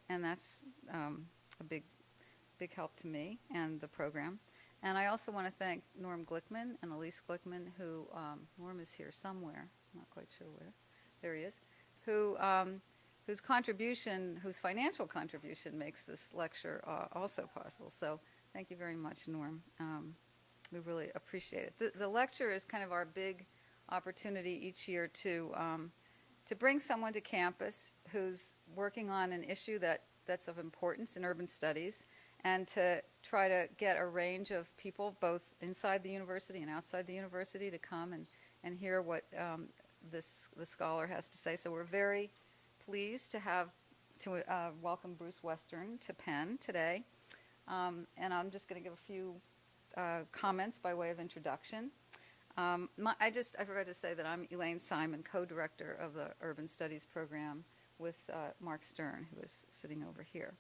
and that's a big help to me and the program. And I also want to thank Norm Glickman and Elise Glickman, who, Norm is here somewhere, I'm not quite sure where, there he is, whose financial contribution makes this lecture also possible. So thank you very much, Norm. We really appreciate it. The lecture is kind of our big opportunity each year to bring someone to campus who's working on an issue that's of importance in urban studies, and to try to get a range of people, both inside the university and outside the university, to come and hear what the scholar has to say. So we're very pleased to welcome Bruce Western to Penn today. And I'm just going to give a few comments by way of introduction. I forgot to say that I'm Elaine Simon, co-director of the Urban Studies program with Mark Stern, who is sitting over here.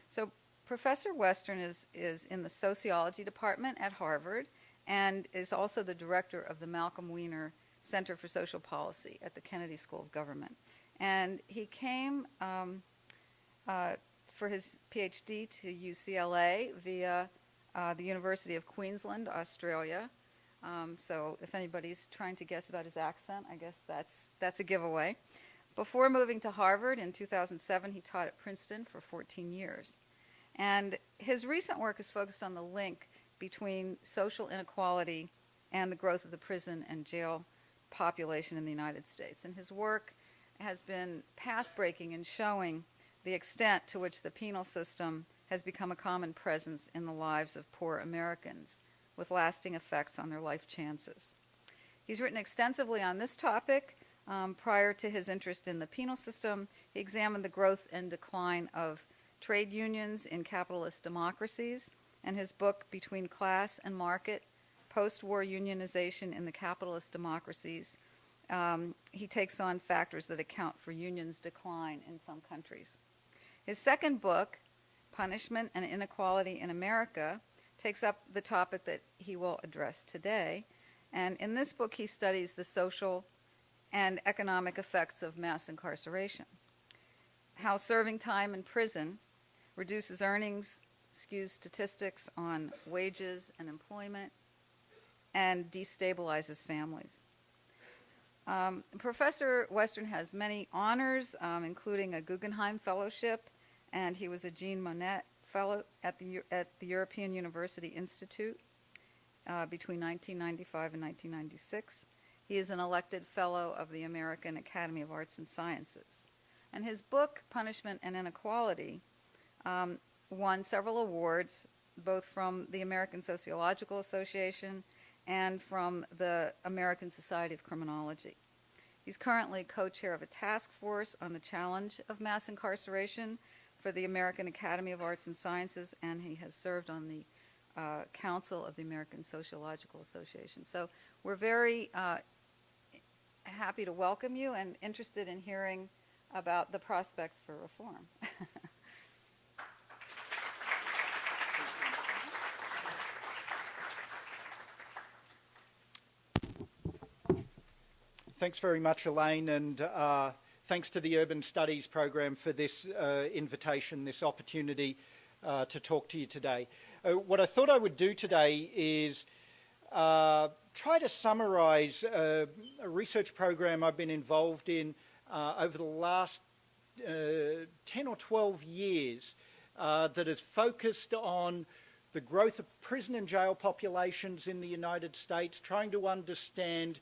So Professor Western is in the Sociology department at Harvard and is also the director of the Malcolm Wiener Center for Social Policy at the Kennedy School of Government. And he came for his PhD to UCLA via the University of Queensland, Australia. So if anybody's trying to guess about his accent, I guess that's a giveaway. Before moving to Harvard in 2007, he taught at Princeton for 14 years. And his recent work is focused on the link between social inequality and the growth of the prison and jail population in the United States. And his work has been path-breaking in showing the extent to which the penal system has become a common presence in the lives of poor Americans, with lasting effects on their life chances. He's written extensively on this topic. Prior to his interest in the penal system, he examined the growth and decline of trade unions in capitalist democracies, and his book, Between Class and Market, Post-War Unionization in the Capitalist Democracies, he takes on factors that account for unions' decline in some countries. His second book, Punishment and Inequality in America, takes up the topic that he will address today. And in this book, he studies the social and economic effects of mass incarceration, how serving time in prison reduces earnings, skews statistics on wages and employment, and destabilizes families. Professor Western has many honors, including a Guggenheim Fellowship, and he was a Jean Monnet Fellow at the European University Institute between 1995 and 1996. He is an elected fellow of the American Academy of Arts and Sciences. And his book, Punishment and Inequality, won several awards, both from the American Sociological Association and from the American Society of Criminology. He's currently co-chair of a task force on the challenge of mass incarceration for the American Academy of Arts and Sciences, and he has served on the Council of the American Sociological Association. So we're very happy to welcome you and interested in hearing about the prospects for reform. Thanks very much, Elaine, and thanks to the Urban Studies program for this invitation, this opportunity to talk to you today. What I thought I would do today is try to summarize a research program I've been involved in over the last 10 or 12 years that has focused on the growth of prison and jail populations in the United States, trying to understand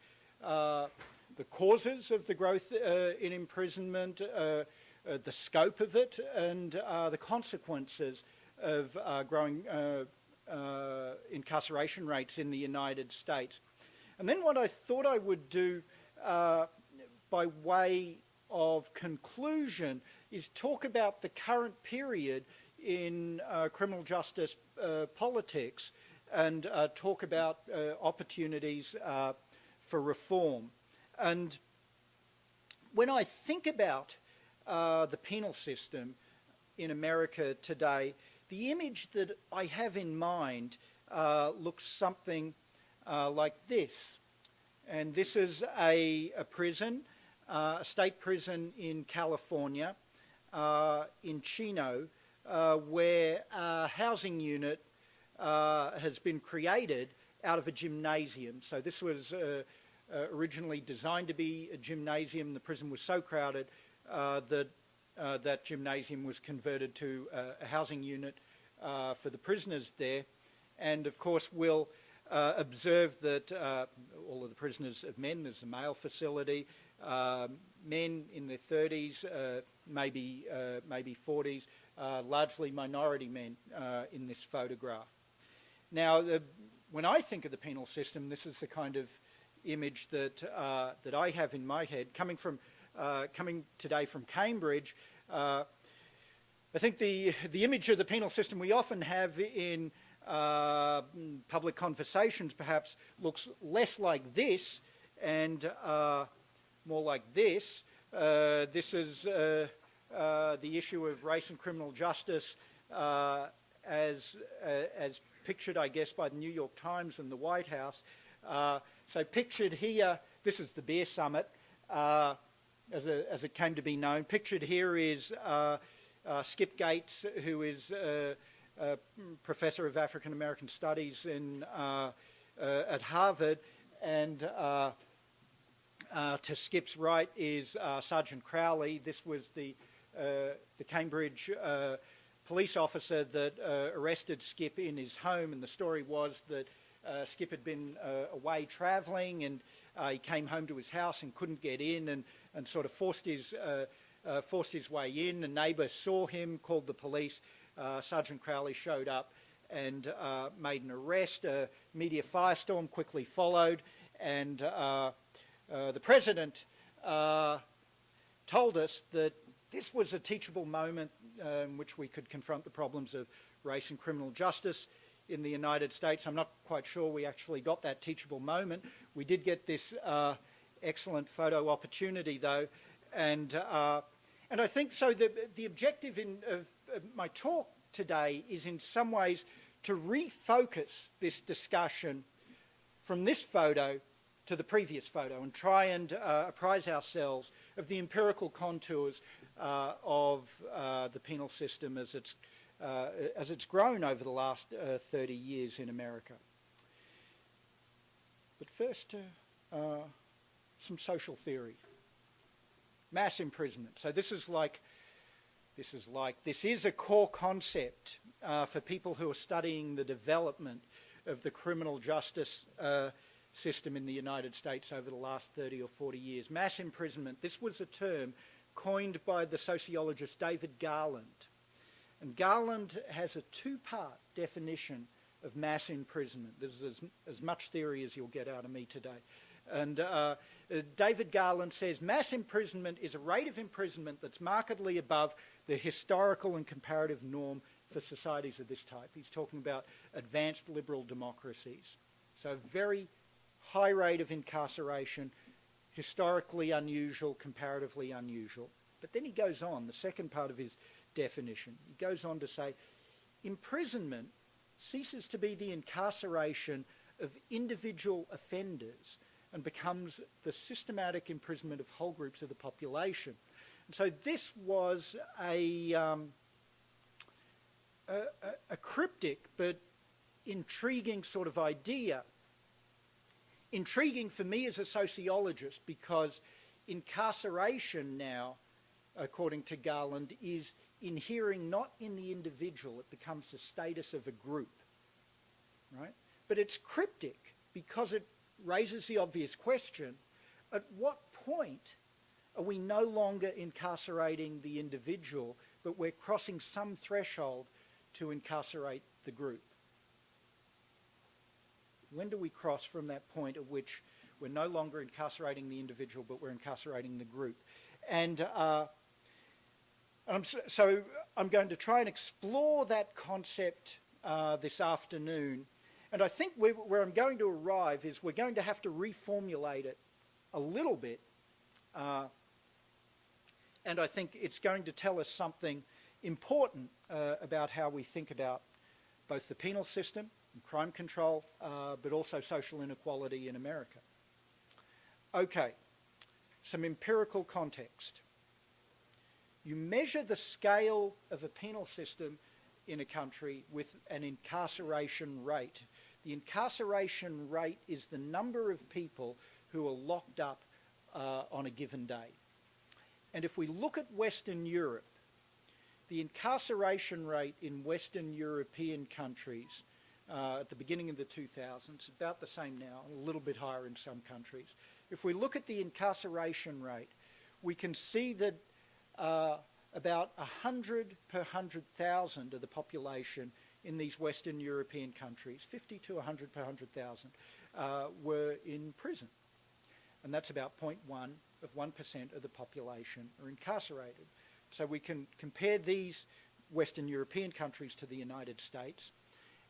the causes of the growth in imprisonment, the scope of it, and the consequences of growing incarceration rates in the United States. And then what I thought I would do by way of conclusion is talk about the current period in criminal justice politics and talk about opportunities for reform. And when I think about the penal system in America today, the image that I have in mind looks something like this. And this is a prison, a state prison in California. in Chino where a housing unit has been created out of a gymnasium. So this was originally designed to be a gymnasium. The prison was so crowded that that gymnasium was converted to a housing unit for the prisoners there. And of course we'll observe that all of the prisoners are men. There's a male facility, men in their 30s, maybe 40s, largely minority men in this photograph. Now, when I think of the penal system, this is the kind of image that that I have in my head. Coming today from Cambridge, I think the image of the penal system we often have in public conversations perhaps looks less like this and more like this. This is the issue of race and criminal justice as pictured, I guess, by the New York Times and the White House. So pictured here, this is the Beer Summit, as it came to be known. Pictured here is Skip Gates, who is a professor of African American Studies at Harvard, and to Skip's right is Sergeant Crowley. This was the Cambridge police officer that arrested Skip in his home, and the story was that Skip had been away travelling, and he came home to his house and couldn't get in, and sort of forced his way in. A neighbour saw him, called the police. Sergeant Crowley showed up and made an arrest. A media firestorm quickly followed, and the president told us that this was a teachable moment in which we could confront the problems of race and criminal justice in the United States. I'm not quite sure we actually got that teachable moment. We did get this excellent photo opportunity, though, and I think so. The objective of my talk today is in some ways to refocus this discussion from this photo to the previous photo and try and apprise ourselves of the empirical contours of the penal system as it's grown over the last 30 years in America. But first, some social theory. Mass imprisonment. So this is a core concept for people who are studying the development of the criminal justice system in the United States over the last 30 or 40 years. Mass imprisonment, this was a term coined by the sociologist David Garland. And Garland has a two-part definition of mass imprisonment. There's as much theory as you'll get out of me today. And David Garland says mass imprisonment is a rate of imprisonment that's markedly above the historical and comparative norm for societies of this type. He's talking about advanced liberal democracies. So a very high rate of incarceration, historically unusual, comparatively unusual. But then he goes on, the second part of his definition, he goes on to say, imprisonment ceases to be the incarceration of individual offenders and becomes the systematic imprisonment of whole groups of the population. And so this was a cryptic but intriguing sort of idea. Intriguing for me as a sociologist because incarceration now, according to Garland, is inhering not in the individual, it becomes the status of a group, right? But it's cryptic because it raises the obvious question, at what point are we no longer incarcerating the individual, but we're crossing some threshold to incarcerate the group? When do we cross from that point at which we're no longer incarcerating the individual, but we're incarcerating the group? And so I'm going to try and explore that concept this afternoon. And I think where I'm going to arrive is we're going to have to reformulate it a little bit. And I think it's going to tell us something important about how we think about both the penal system and crime control, but also social inequality in America. Okay, some empirical context. You measure the scale of a penal system in a country with an incarceration rate. The incarceration rate is the number of people who are locked up on a given day. And if we look at Western Europe, the incarceration rate in Western European countries at the beginning of the 2000s, about the same now, a little bit higher in some countries. If we look at the incarceration rate, we can see that about 100 per 100,000 of the population in these Western European countries, 50 to 100 per 100,000, were in prison. And that's about 0.1 of 1% of the population are incarcerated. So we can compare these Western European countries to the United States,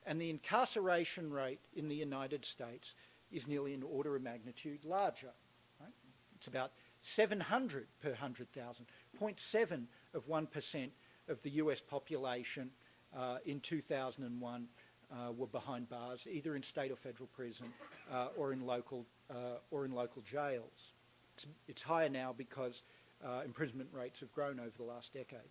and the incarceration rate in the United States is nearly an order of magnitude larger. Right? It's about 700 per 100,000, 0.7 of 1% of the US population in 2001 were behind bars, either in state or federal prison or in local jails. It's higher now because imprisonment rates have grown over the last decade.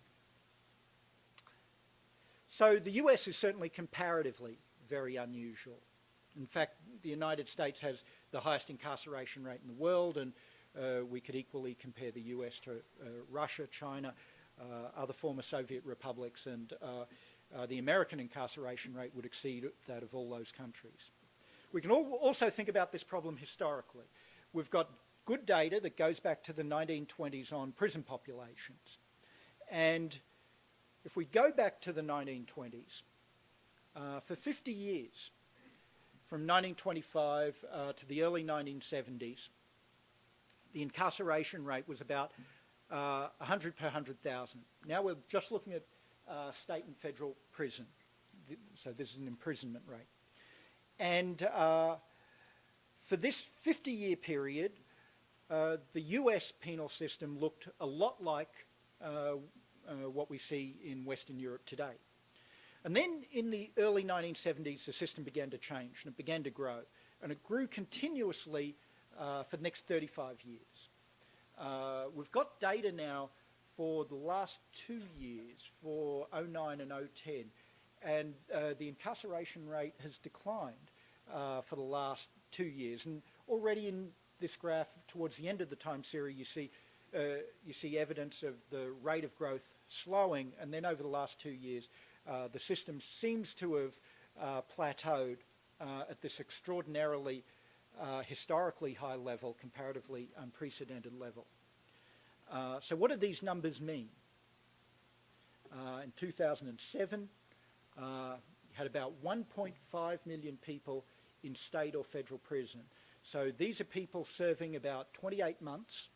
So the US is certainly comparatively very unusual. In fact, the United States has the highest incarceration rate in the world, and we could equally compare the US to Russia, China, other former Soviet republics, and the American incarceration rate would exceed that of all those countries. We can also think about this problem historically. We've got good data that goes back to the 1920s on prison populations. And if we go back to the 1920s, for 50 years, from 1925 to the early 1970s, the incarceration rate was about 100 per 100,000. Now we're just looking at state and federal prison. So this is an imprisonment rate. And for this 50-year period, the US penal system looked a lot like what we see in Western Europe today. And then in the early 1970s, the system began to change and it began to grow. And it grew continuously for the next 35 years. We've got data now for the last 2 years, for 09 and 010, and the incarceration rate has declined for the last 2 years. And already in this graph, towards the end of the time series, you see evidence of the rate of growth slowing, and then over the last 2 years, the system seems to have plateaued at this extraordinarily historically high level, comparatively unprecedented level. So what do these numbers mean? In 2007, you had about 1.5 million people in state or federal prison. So these are people serving about 28 months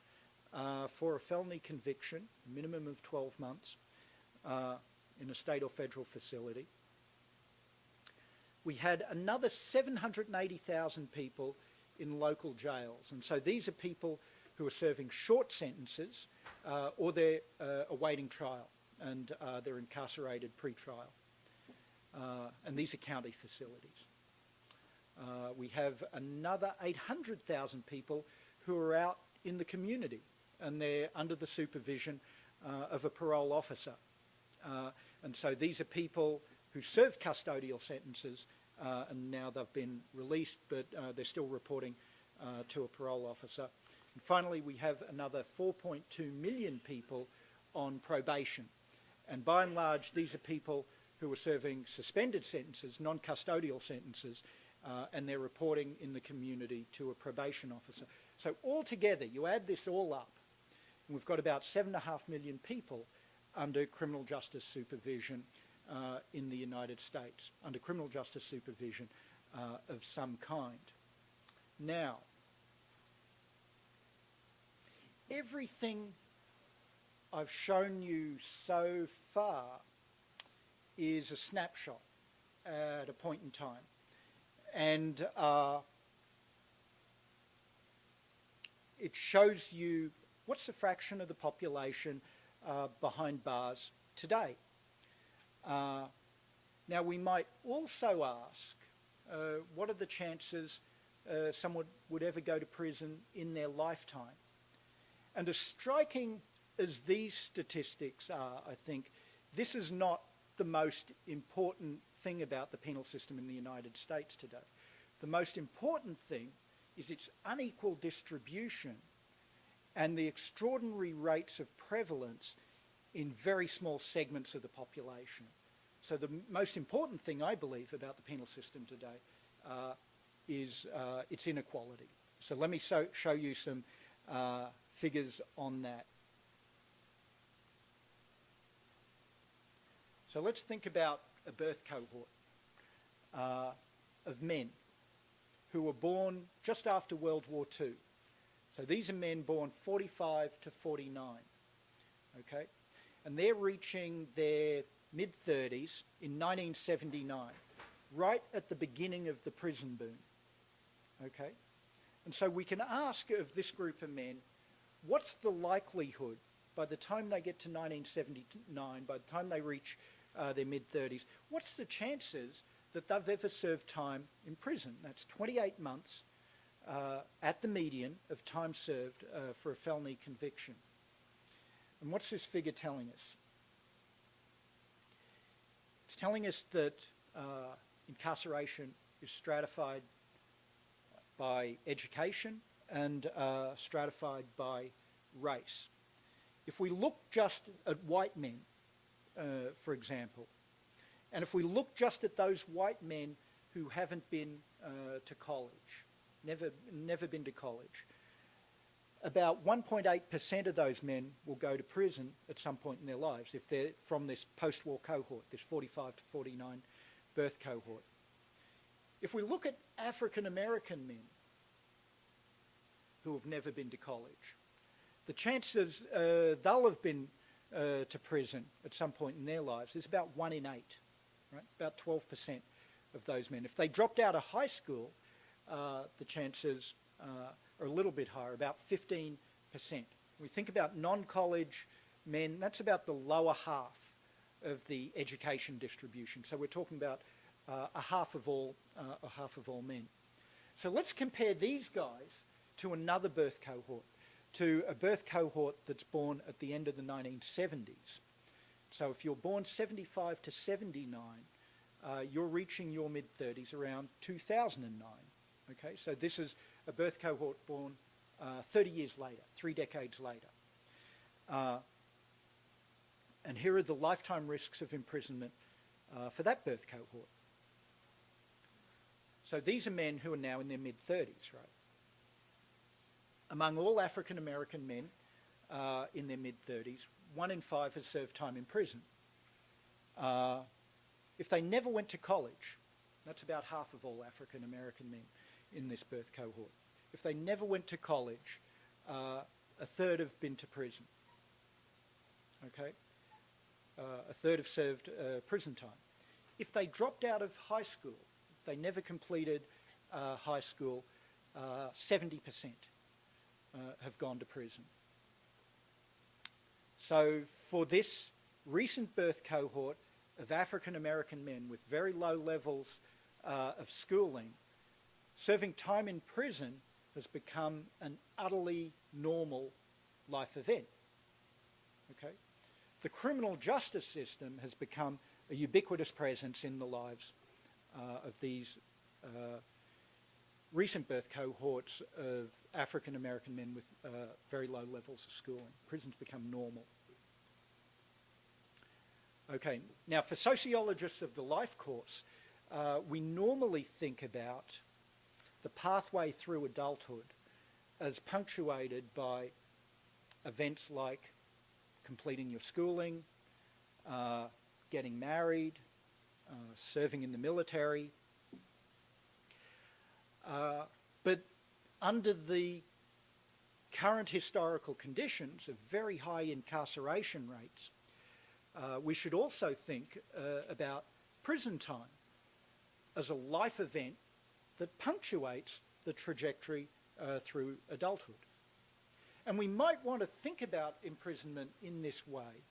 for a felony conviction, a minimum of 12 months, in a state or federal facility. We had another 780,000 people in local jails. And so these are people who are serving short sentences or they're awaiting trial and they're incarcerated pre-trial. And these are county facilities. We have another 800,000 people who are out in the community and they're under the supervision of a parole officer. And so these are people who served custodial sentences and now they've been released, but they're still reporting to a parole officer. And finally, we have another 4.2 million people on probation. And by and large, these are people who are serving suspended sentences, non-custodial sentences, and they're reporting in the community to a probation officer. So altogether, you add this all up, and we've got about 7.5 million people under criminal justice supervision in the United States, under criminal justice supervision of some kind. Now, everything I've shown you so far is a snapshot at a point in time. And it shows you what's the fraction of the population behind bars today. Now, we might also ask, what are the chances someone would ever go to prison in their lifetime? And a striking as these statistics are, I think, this is not the most important thing about the penal system in the United States today. The most important thing is its unequal distribution and the extraordinary rates of prevalence in very small segments of the population. So the most important thing, I believe, about the penal system today is its inequality. So let me show you some figures on that. So let's think about a birth cohort of men who were born just after World War II. So these are men born 45 to 49, okay? And they're reaching their mid-30s in 1979, right at the beginning of the prison boom, okay? And so we can ask of this group of men, what's the likelihood by the time they get to 1979, by the time they reach their mid-30s, what's the chances that they've ever served time in prison? That's 28 months at the median of time served for a felony conviction. And what's this figure telling us? It's telling us that incarceration is stratified by education and stratified by race. If we look just at white men, for example, and if we look just at those white men who haven't been to college, never been to college, about 1.8% of those men will go to prison at some point in their lives if they're from this post-war cohort, this 45 to 49 birth cohort. If we look at African American men who have never been to college, the chances they'll have been to prison at some point in their lives is about 1 in 8, right? About 12% of those men. If they dropped out of high school, the chances are a little bit higher, about 15%. When we think about non-college men, that's about the lower half of the education distribution. So we're talking about a half of all men. So let's compare these guys to another birth cohort, to a birth cohort that's born at the end of the 1970s. So if you're born 75 to 79, you're reaching your mid-30s around 2009. Okay, so this is a birth cohort born 30 years later, 3 decades later. And here are the lifetime risks of imprisonment for that birth cohort. So these are men who are now in their mid-30s, right? Among all African American men in their mid-30s, 1 in 5 has served time in prison. If they never went to college, that's about half of all African American men in this birth cohort. If they never went to college, a third have been to prison. Okay? A third have served prison time. If they dropped out of high school, if they never completed high school, 70% have gone to prison. So for this recent birth cohort of African American men with very low levels of schooling, serving time in prison has become an utterly normal life event. Okay? The criminal justice system has become a ubiquitous presence in the lives of these recent birth cohorts of African American men with very low levels of schooling. Prison's become normal. Okay, now for sociologists of the life course, we normally think about the pathway through adulthood as punctuated by events like completing your schooling, getting married, serving in the military. But under the current historical conditions of very high incarceration rates, we should also think about prison time as a life event that punctuates the trajectory through adulthood. And we might want to think about imprisonment in this way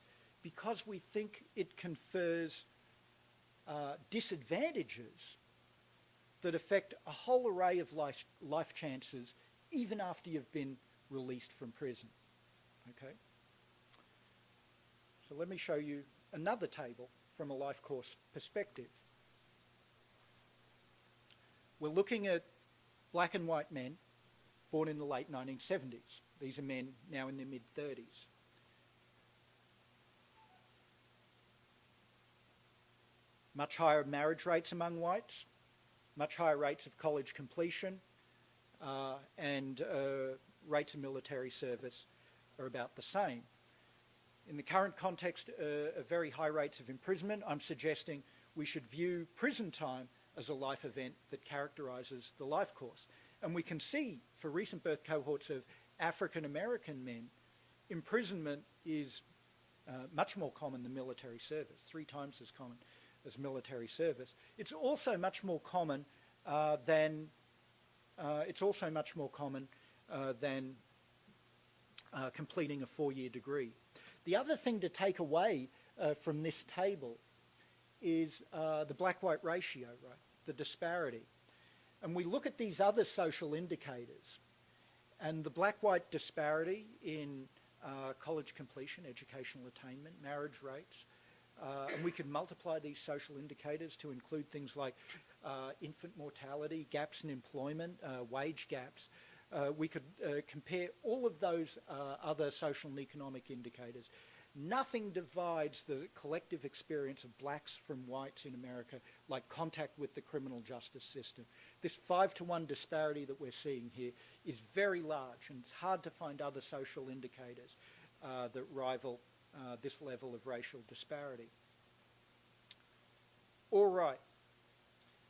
because we think it confers disadvantages that affect a whole array of life chances even after you've been released from prison. Okay? So let me show you another table from a life course perspective. We're looking at black and white men born in the late 1970s. These are men now in their mid-30s. Much higher marriage rates among whites, much higher rates of college completion, and rates of military service are about the same. In the current context of very high rates of imprisonment, I'm suggesting we should view prison time as a life event that characterises the life course. And we can see for recent birth cohorts of African American men, imprisonment is much more common than military service, 3 times as common as military service. It's also much more common than completing a 4-year degree. The other thing to take away from this table is the black-white ratio, right? The disparity. And we look at these other social indicators, and the black-white disparity in college completion, educational attainment, marriage rates, and we could multiply these social indicators to include things like infant mortality, gaps in employment, wage gaps. We could compare all of those other social and economic indicators. Nothing divides the collective experience of blacks from whites in America like contact with the criminal justice system. This 5-to-1 disparity that we're seeing here is very large, and it's hard to find other social indicators that rival this level of racial disparity. All right,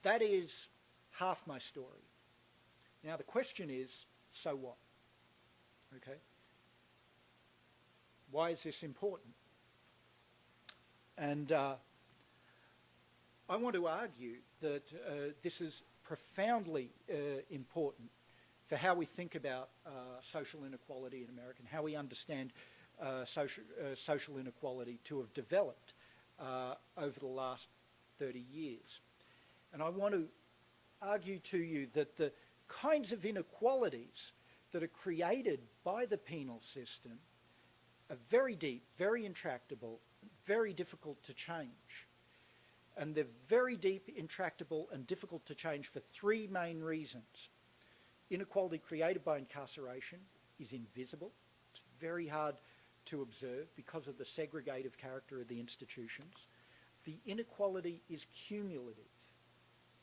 that is half my story. Now the question is, so what? Okay. Why is this important? And I want to argue that this is profoundly important for how we think about social inequality in America and how we understand social inequality to have developed over the last 30 years. And I want to argue to you that the kinds of inequalities that are created by the penal system are very deep, very intractable, very difficult to change. And they're very deep, intractable, and difficult to change for 3 main reasons. Inequality created by incarceration is invisible. It's very hard to observe because of the segregative character of the institutions. The inequality is cumulative.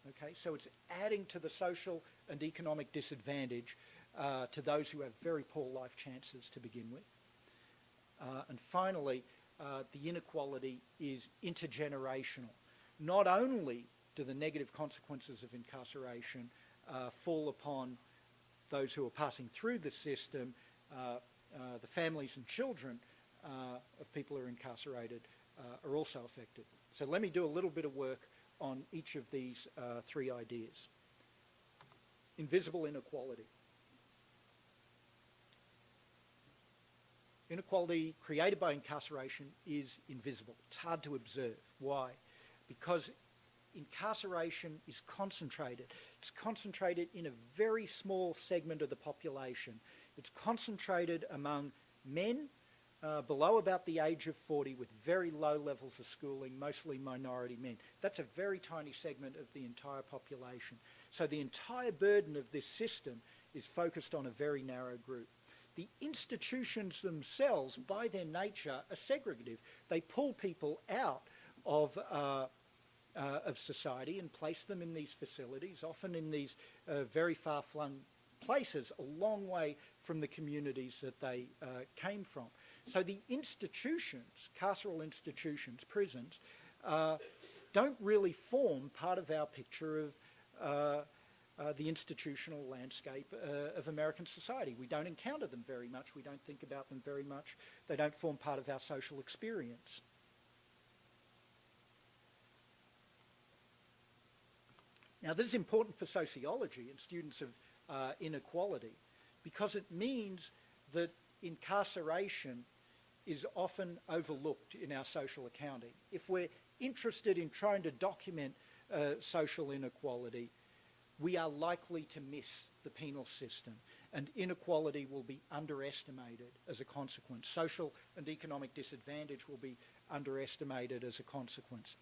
Okay, so it's adding to the social and economic disadvantage to those who have very poor life chances to begin with. And finally, the inequality is intergenerational. Not only do the negative consequences of incarceration fall upon those who are passing through the system, the families and children of people who are incarcerated are also affected. So let me do a little bit of work on each of these 3 ideas. Invisible inequality. Inequality created by incarceration is invisible. It's hard to observe. Why? Because incarceration is concentrated. It's concentrated in a very small segment of the population. It's concentrated among men below about the age of 40 with very low levels of schooling, mostly minority men. That's a very tiny segment of the entire population. So the entire burden of this system is focused on a very narrow group. The institutions themselves, by their nature, are segregative. They pull people out of society and place them in these facilities, often in these very far-flung places, a long way from the communities that they came from. So the institutions, carceral institutions, prisons, don't really form part of our picture of the institutional landscape of American society. We don't encounter them very much. We don't think about them very much. They don't form part of our social experience. Now, this is important for sociology and students of inequality because it means that incarceration is often overlooked in our social accounting. If we're interested in trying to document social inequality, we are likely to miss the penal system. and inequality will be underestimated as a consequence. Social and economic disadvantage will be underestimated as a consequence.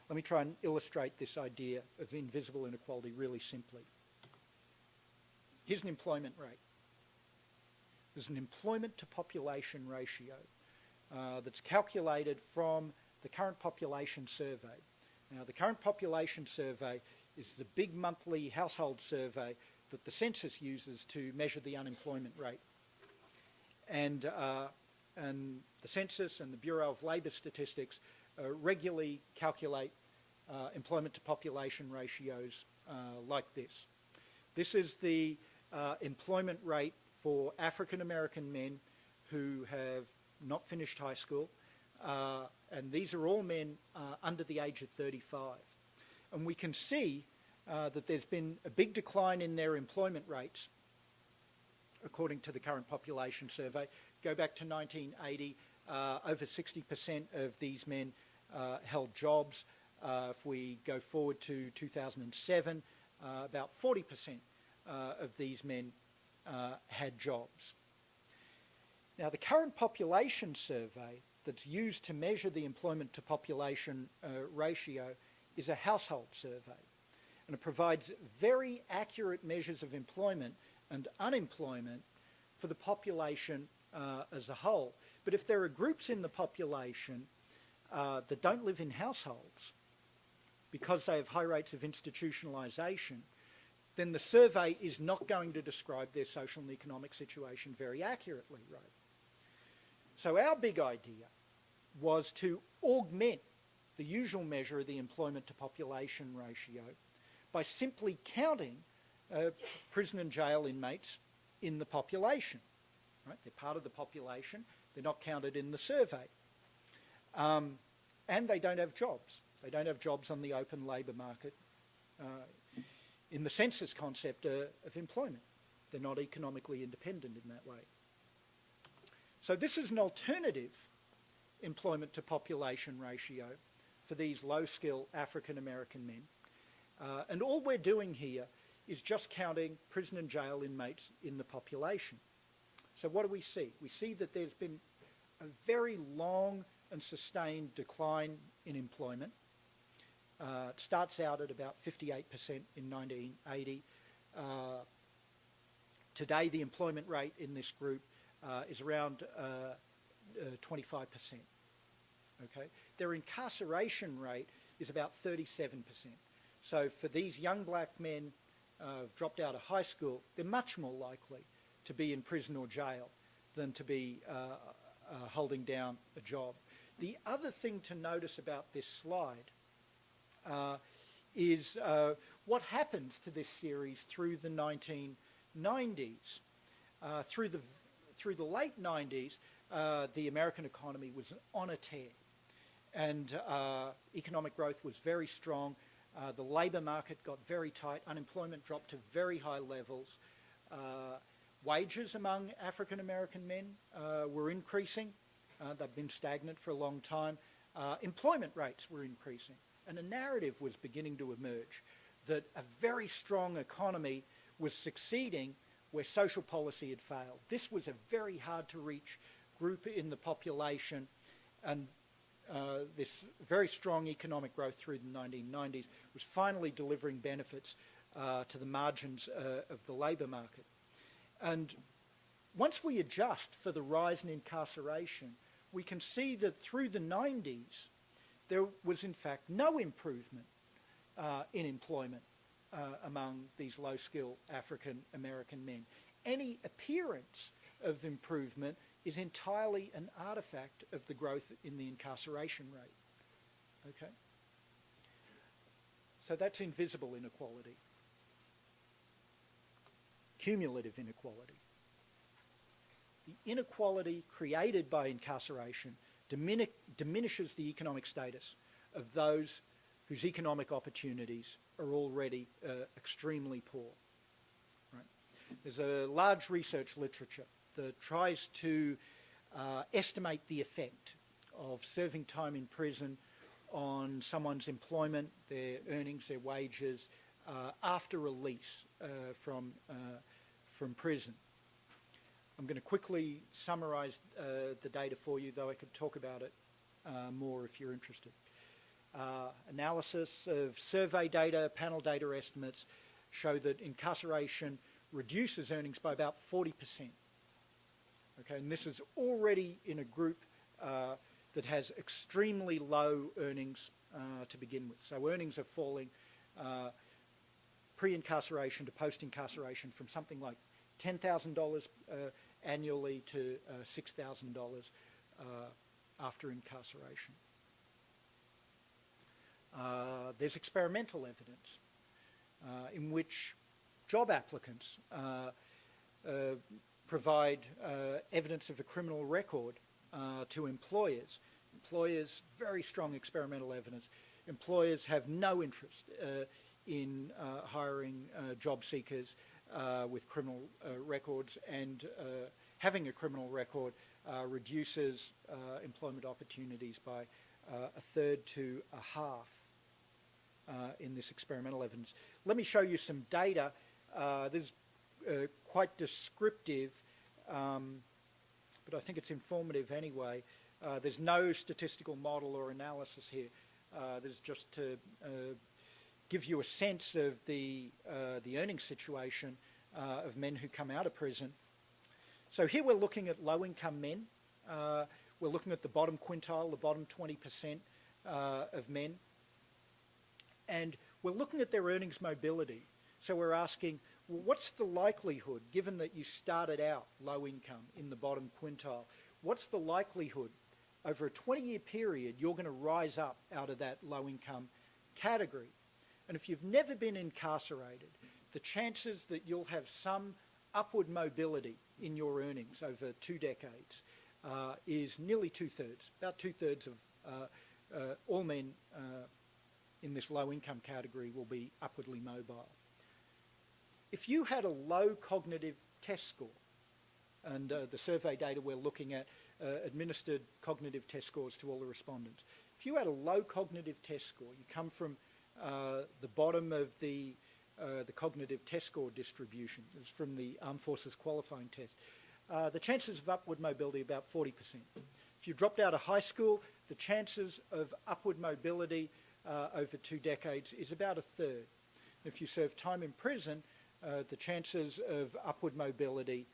Let me try and illustrate this idea of invisible inequality really simply. Here's an employment rate. There's an employment to population ratio that's calculated from the current population survey. Now, the current population survey is the big monthly household survey that the census uses to measure the unemployment rate. And the census and the Bureau of Labour Statistics regularly calculate employment to population ratios like this. This is the employment rate for African American men who have not finished high school, and these are all men under the age of 35. And we can see that there's been a big decline in their employment rates according to the current population survey. Go back to 1980, over 60% of these men held jobs. If we go forward to 2007, about 40% of these men had jobs. Now, the current population survey that's used to measure the employment to population ratio is a household survey, and it provides very accurate measures of employment and unemployment for the population as a whole. But if there are groups in the population that don't live in households because they have high rates of institutionalisation, then the survey is not going to describe their social and economic situation very accurately, right? So our big idea was to augment the usual measure of the employment to population ratio by simply counting prison and jail inmates in the population. Right? They're part of the population. They're not counted in the survey. And they don't have jobs. They don't have jobs on the open labour market in the census concept of employment. They're not economically independent in that way. So this is an alternative employment to population ratio for these low-skill African American men. And all we're doing here is just counting prison and jail inmates in the population. So what do we see? We see that there's been a very long and sustained decline in employment. It starts out at about 58% in 1980. Today, the employment rate in this group is around 25%. Okay? Their incarceration rate is about 37%. So for these young black men who've dropped out of high school, they're much more likely to be in prison or jail than to be holding down a job. The other thing to notice about this slide is what happens to this series through the 1990s. Through the late 90s, the American economy was on a tear, and economic growth was very strong. The labour market got very tight. Unemployment dropped to very high levels. Wages among African American men were increasing. They've been stagnant for a long time. Employment rates were increasing. And a narrative was beginning to emerge that a very strong economy was succeeding where social policy had failed. This was a very hard-to-reach group in the population, and this very strong economic growth through the 1990s was finally delivering benefits to the margins of the labour market. And once we adjust for the rise in incarceration, we can see that through the 90s, there was in fact no improvement in employment among these low-skilled African American men. Any appearance of improvement is entirely an artefact of the growth in the incarceration rate. Okay? So that's invisible inequality. Cumulative inequality. The inequality created by incarceration diminishes the economic status of those whose economic opportunities are already extremely poor. Right? There's a large research literature that tries to estimate the effect of serving time in prison on someone's employment, their earnings, their wages, after release from prison. I'm going to quickly summarise the data for you, though I could talk about it more if you're interested. Analysis of survey data, panel data estimates show that incarceration reduces earnings by about 40%. Okay, and this is already in a group that has extremely low earnings to begin with. So earnings are falling pre-incarceration to post-incarceration from something like $10,000 annually to $6,000 after incarceration. There's experimental evidence in which job applicants provide evidence of a criminal record to employers. Employers, very strong experimental evidence. Employers have no interest in hiring job seekers with criminal records, and having a criminal record reduces employment opportunities by a third to a half in this experimental evidence. Let me show you some data. This is quite descriptive, but I think it's informative anyway. There's no statistical model or analysis here. There's just to give you a sense of the earnings situation of men who come out of prison. So here we're looking at low-income men. We're looking at the bottom quintile, the bottom 20% of men. And we're looking at their earnings mobility. So we're asking, well, what's the likelihood, given that you started out low income in the bottom quintile, what's the likelihood over a 20-year period you're going to rise up out of that low income category? And if you've never been incarcerated, the chances that you'll have some upward mobility in your earnings over 2 decades is nearly 2/3. About 2/3 of all men in this low income category will be upwardly mobile. If you had a low cognitive test score, and the survey data we're looking at administered cognitive test scores to all the respondents. If you had a low cognitive test score, you come from the bottom of the cognitive test score distribution, it's from the Armed Forces qualifying test, the chances of upward mobility are about 40%. If you dropped out of high school, the chances of upward mobility over 2 decades is about a third. If you serve time in prison, the chances of upward mobility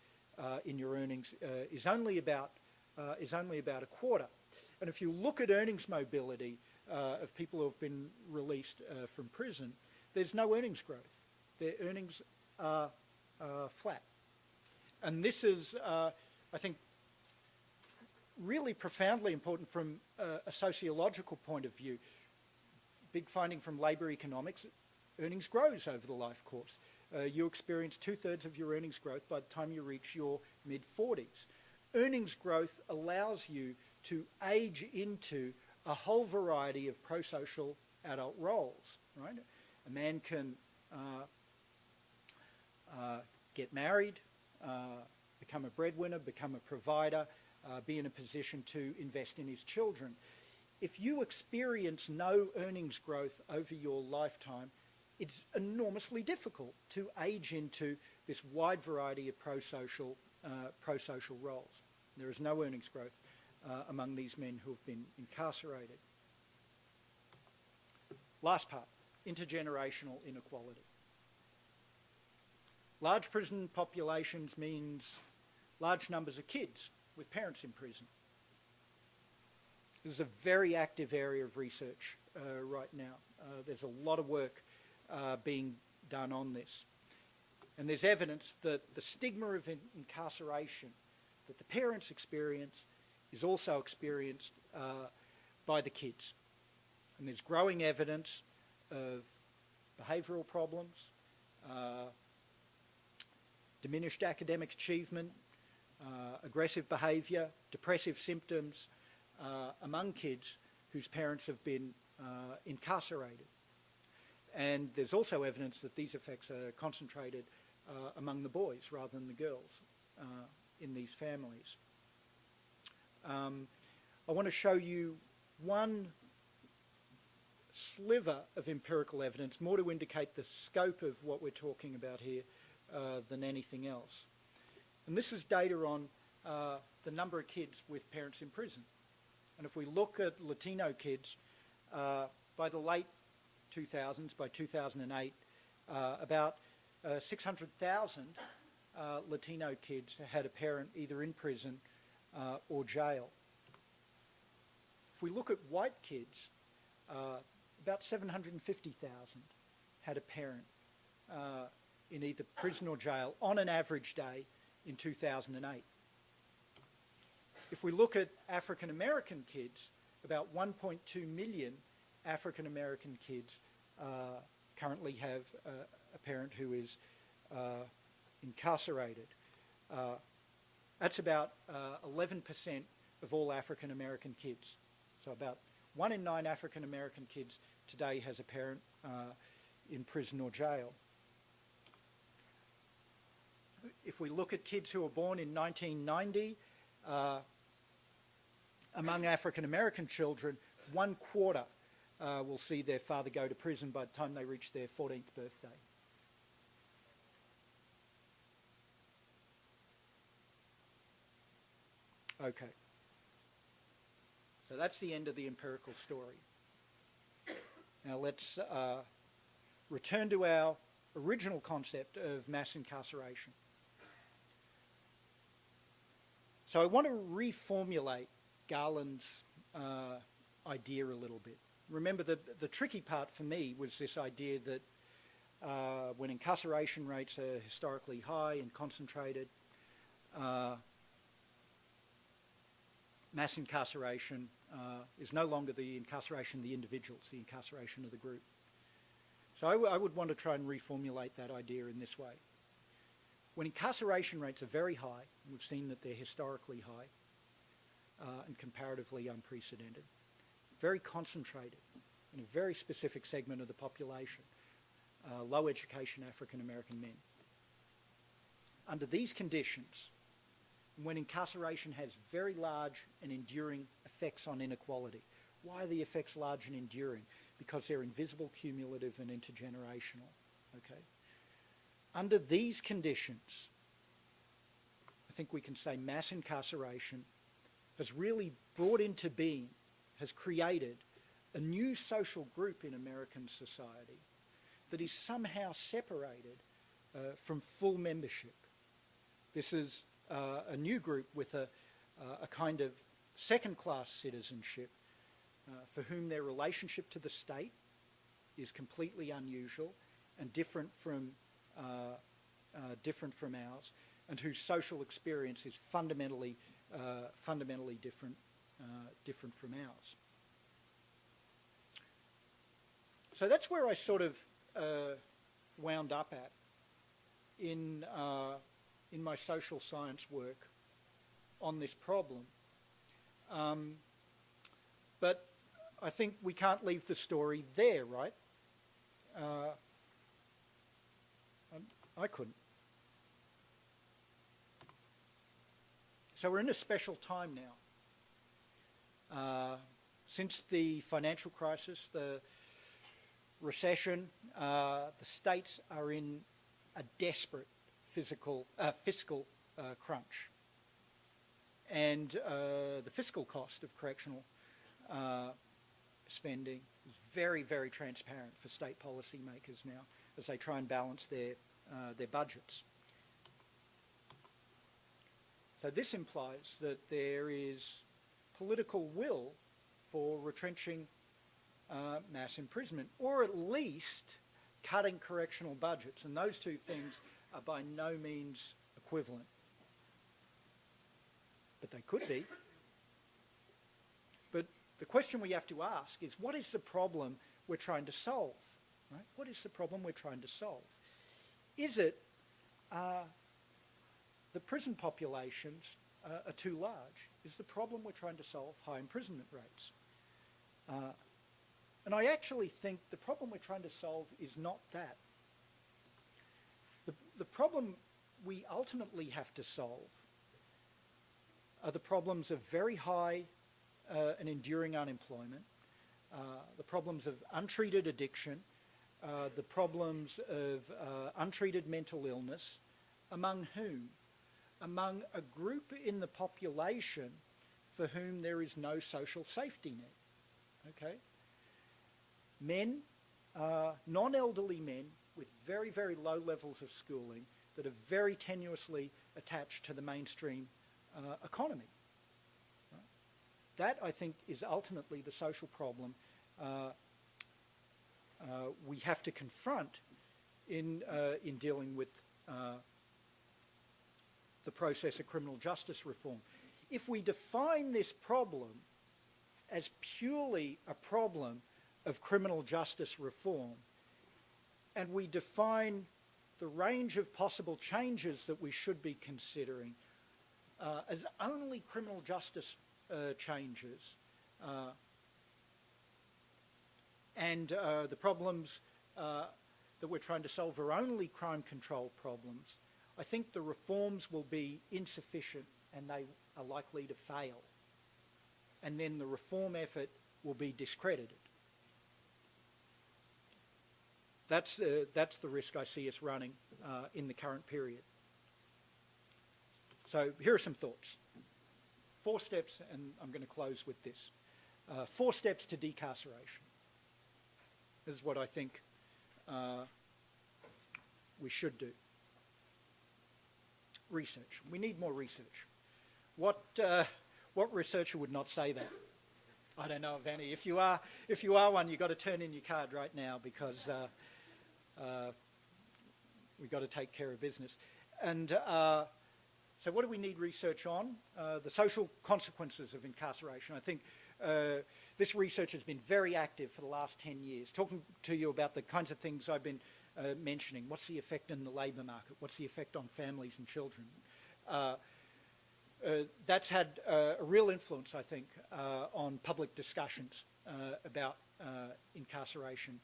in your earnings is only about a quarter. And if you look at earnings mobility of people who have been released from prison, there's no earnings growth. Their earnings are flat. And this is, I think, really profoundly important from a sociological point of view. Big finding from labour economics, earnings grows over the life course. You experience 2/3 of your earnings growth by the time you reach your mid-40s. Earnings growth allows you to age into a whole variety of pro-social adult roles, right? A man can get married, become a breadwinner, become a provider, be in a position to invest in his children. If you experience no earnings growth over your lifetime, it's enormously difficult to age into this wide variety of pro-social roles. There is no earnings growth among these men who have been incarcerated. Last part, intergenerational inequality. Large prison populations means large numbers of kids with parents in prison. This is a very active area of research right now. There's a lot of work being done on this. And there's evidence that the stigma of incarceration that the parents experience is also experienced by the kids. And there's growing evidence of behavioural problems, diminished academic achievement, aggressive behaviour, depressive symptoms among kids whose parents have been incarcerated. And there's also evidence that these effects are concentrated among the boys rather than the girls in these families. I want to show you one sliver of empirical evidence, more to indicate the scope of what we're talking about here than anything else. And this is data on the number of kids with parents in prison. And if we look at Latino kids, by the late 2000s, by 2008, about 600,000 Latino kids had a parent either in prison or jail. If we look at white kids, about 750,000 had a parent in either prison or jail on an average day in 2008. If we look at African American kids, about 1.2 million African American kids currently have a parent who is incarcerated. That's about 11% of all African American kids. So about 1 in 9 African American kids today has a parent in prison or jail. If we look at kids who were born in 1990, among African American children, 1/4 will see their father go to prison by the time they reach their 14th birthday. Okay. So that's the end of the empirical story. Now let's return to our original concept of mass incarceration. So I want to reformulate Garland's idea a little bit. Remember, the tricky part for me was this idea that when incarceration rates are historically high and concentrated, mass incarceration is no longer the incarceration of the individual, it's the incarceration of the group. So I would want to try and reformulate that idea in this way. When incarceration rates are very high, and we've seen that they're historically high and comparatively unprecedented, very concentrated in a very specific segment of the population, low education African American men. Under these conditions, when incarceration has very large and enduring effects on inequality. Why are the effects large and enduring? Because they're invisible, cumulative, and intergenerational. Okay? Under these conditions, I think we can say mass incarceration has really brought into being, has created a new social group in American society that is somehow separated from full membership. This is a new group with a kind of second-class citizenship for whom their relationship to the state is completely unusual and different from ours, and whose social experience is fundamentally different from ours. So that's where I sort of wound up at in my social science work on this problem. But I think we can't leave the story there, right? I couldn't. So we're in a special time now. Since the financial crisis, the recession, the states are in a desperate fiscal crunch. And the fiscal cost of correctional spending is very, very transparent for state policymakers now as they try and balance their budgets. So this implies that there is political will for retrenching mass imprisonment, or at least cutting correctional budgets, and those two things are by no means equivalent. But they could be. But the question we have to ask is, what is the problem we're trying to solve? Right? What is the problem we're trying to solve? Is it the prison populations are too large? Is the problem we're trying to solve high imprisonment rates? And I actually think the problem we're trying to solve is not that. The problem we ultimately have to solve are the problems of very high and enduring unemployment, the problems of untreated addiction, the problems of untreated mental illness, among whom among a group in the population for whom there is no social safety net. Okay? Men, non-elderly men with very, very low levels of schooling that are very tenuously attached to the mainstream economy. Right? That, I think, is ultimately the social problem we have to confront in dealing with the process of criminal justice reform. If we define this problem as purely a problem of criminal justice reform, and we define the range of possible changes that we should be considering as only criminal justice changes, and the problems that we're trying to solve are only crime control problems, I think the reforms will be insufficient and they are likely to fail. And then the reform effort will be discredited. That's the risk I see us running in the current period. So here are some thoughts. 4 steps, and I'm going to close with this. 4 steps to decarceration. This is what I think we should do. Research. We need more research. What researcher would not say that? I don't know of any. If you are one, you've got to turn in your card right now because we've got to take care of business. And so what do we need research on? The social consequences of incarceration. I think this research has been very active for the last 10 years, talking to you about the kinds of things I've been mentioning. What's the effect in the labour market? What's the effect on families and children? That's had a real influence, I think, on public discussions about incarceration.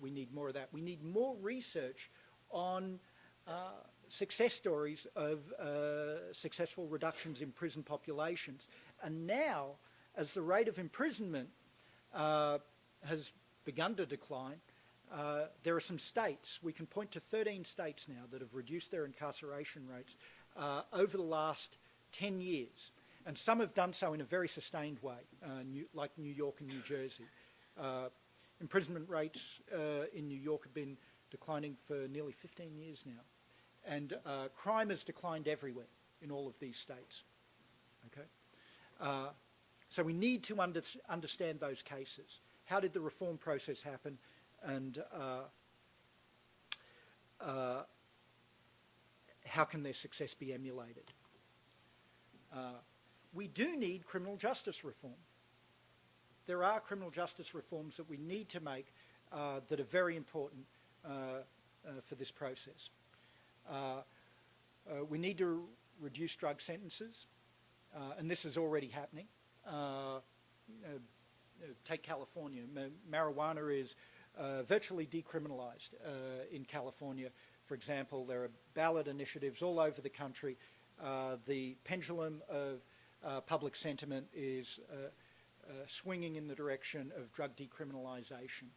We need more of that. We need more research on success stories of successful reductions in prison populations. And now, as the rate of imprisonment has begun to decline, there are some states, we can point to 13 states now that have reduced their incarceration rates over the last 10 years. And some have done so in a very sustained way, like New York and New Jersey. Imprisonment rates in New York have been declining for nearly 15 years now. And crime has declined everywhere in all of these states. Okay? So we need to understand those cases. How did the reform process happen? And how can their success be emulated? We do need criminal justice reform. There are criminal justice reforms that we need to make that are very important for this process. We need to reduce drug sentences, and this is already happening. Take California. Marijuana is virtually decriminalized in California. For example, there are ballot initiatives all over the country. The pendulum of public sentiment is swinging in the direction of drug decriminalization.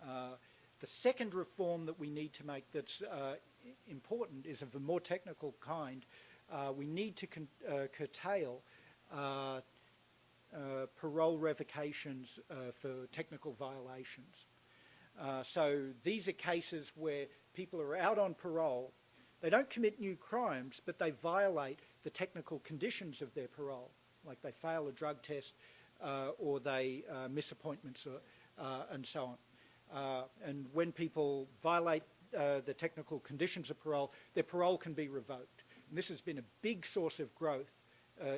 The second reform that we need to make that's important is of a more technical kind. We need to curtail parole revocations for technical violations. So these are cases where people are out on parole. They don't commit new crimes, but they violate the technical conditions of their parole, like they fail a drug test or they miss appointments and so on. And when people violate the technical conditions of parole, their parole can be revoked. And this has been a big source of growth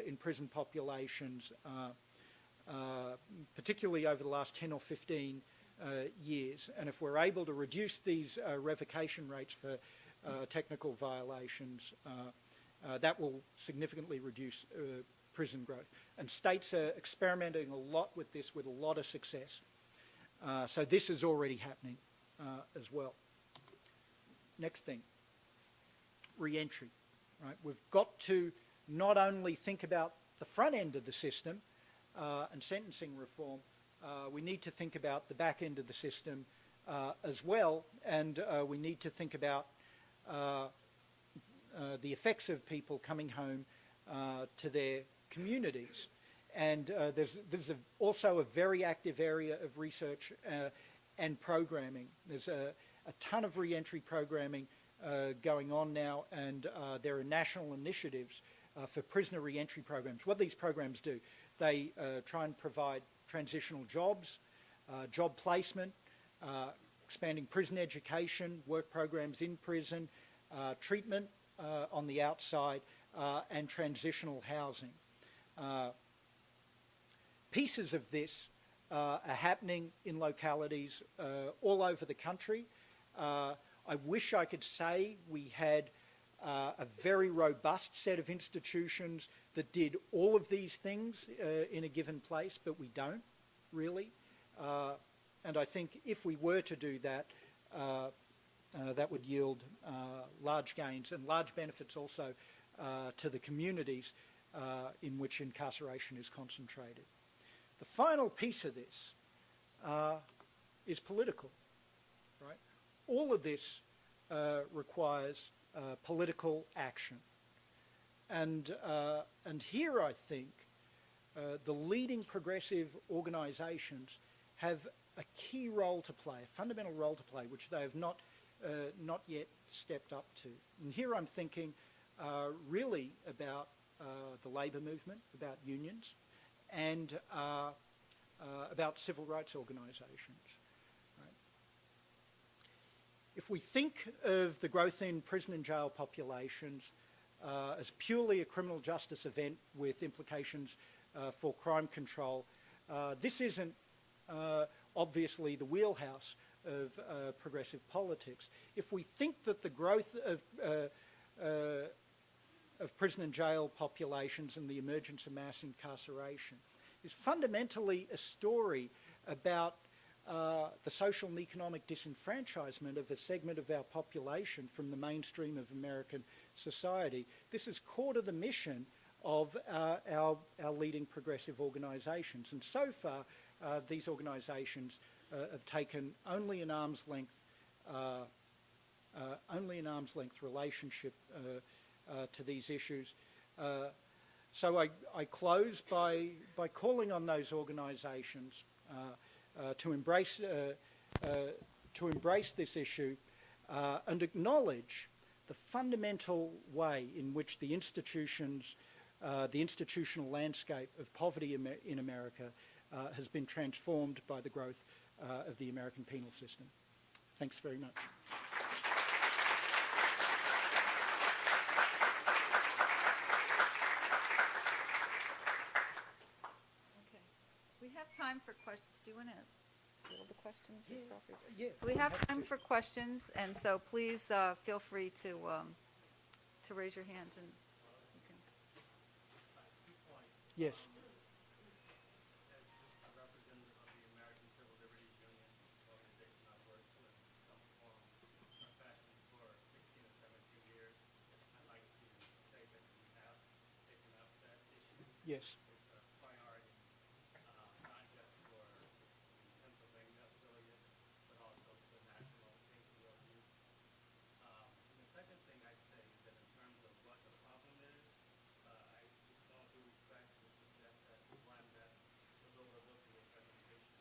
in prison populations, particularly over the last 10 or 15 years. And if we're able to reduce these revocation rates for technical violations, that will significantly reduce prison growth. And states are experimenting a lot with this with a lot of success. So this is already happening as well. Next thing, re-entry. Right? We've got to not only think about the front end of the system and sentencing reform, we need to think about the back end of the system as well, and we need to think about the effects of people coming home to their communities. And there's also a very active area of research and programming. There's a ton of re-entry programming going on now, and there are national initiatives for prisoner re-entry programs. What these programs do, they try and provide transitional jobs, job placement, expanding prison education, work programs in prison, treatment on the outside, and transitional housing. Pieces of this are happening in localities all over the country. I wish I could say we had a very robust set of institutions that did all of these things in a given place, but we don't, really. And I think if we were to do that, that would yield large gains and large benefits also to the communities in which incarceration is concentrated. The final piece of this is political, right? All of this requires political action. And here I think the leading progressive organisations have a key role to play, a fundamental role to play, which they have not yet stepped up to. And here I'm thinking really about the labour movement, about unions, and about civil rights organisations. Right? If we think of the growth in prison and jail populations as purely a criminal justice event with implications for crime control, this isn't obviously the wheelhouse of progressive politics. If we think that the growth of prison and jail populations and the emergence of mass incarceration is fundamentally a story about the social and economic disenfranchisement of a segment of our population from the mainstream of American society. This is core to the mission of our leading progressive organisations. And so far, these organisations have taken only an arm's length relationship to these issues. So I close by calling on those organisations to embrace this issue and acknowledge the fundamental way in which the institutions, the institutional landscape of poverty in America has been transformed by the growth of the American penal system. Thanks very much. Okay. We have time for questions. Do you want to field the questions yourself? Yeah, So we have time for questions, and so please feel free to raise your hands and you can. Yes. Yes. It's a priority, not just for Pennsylvania affiliate, but also for the national ACLU. And the second thing I'd say is that in terms of what the problem is, I, with all due respect, would suggest that one that was overlooked in the presentation.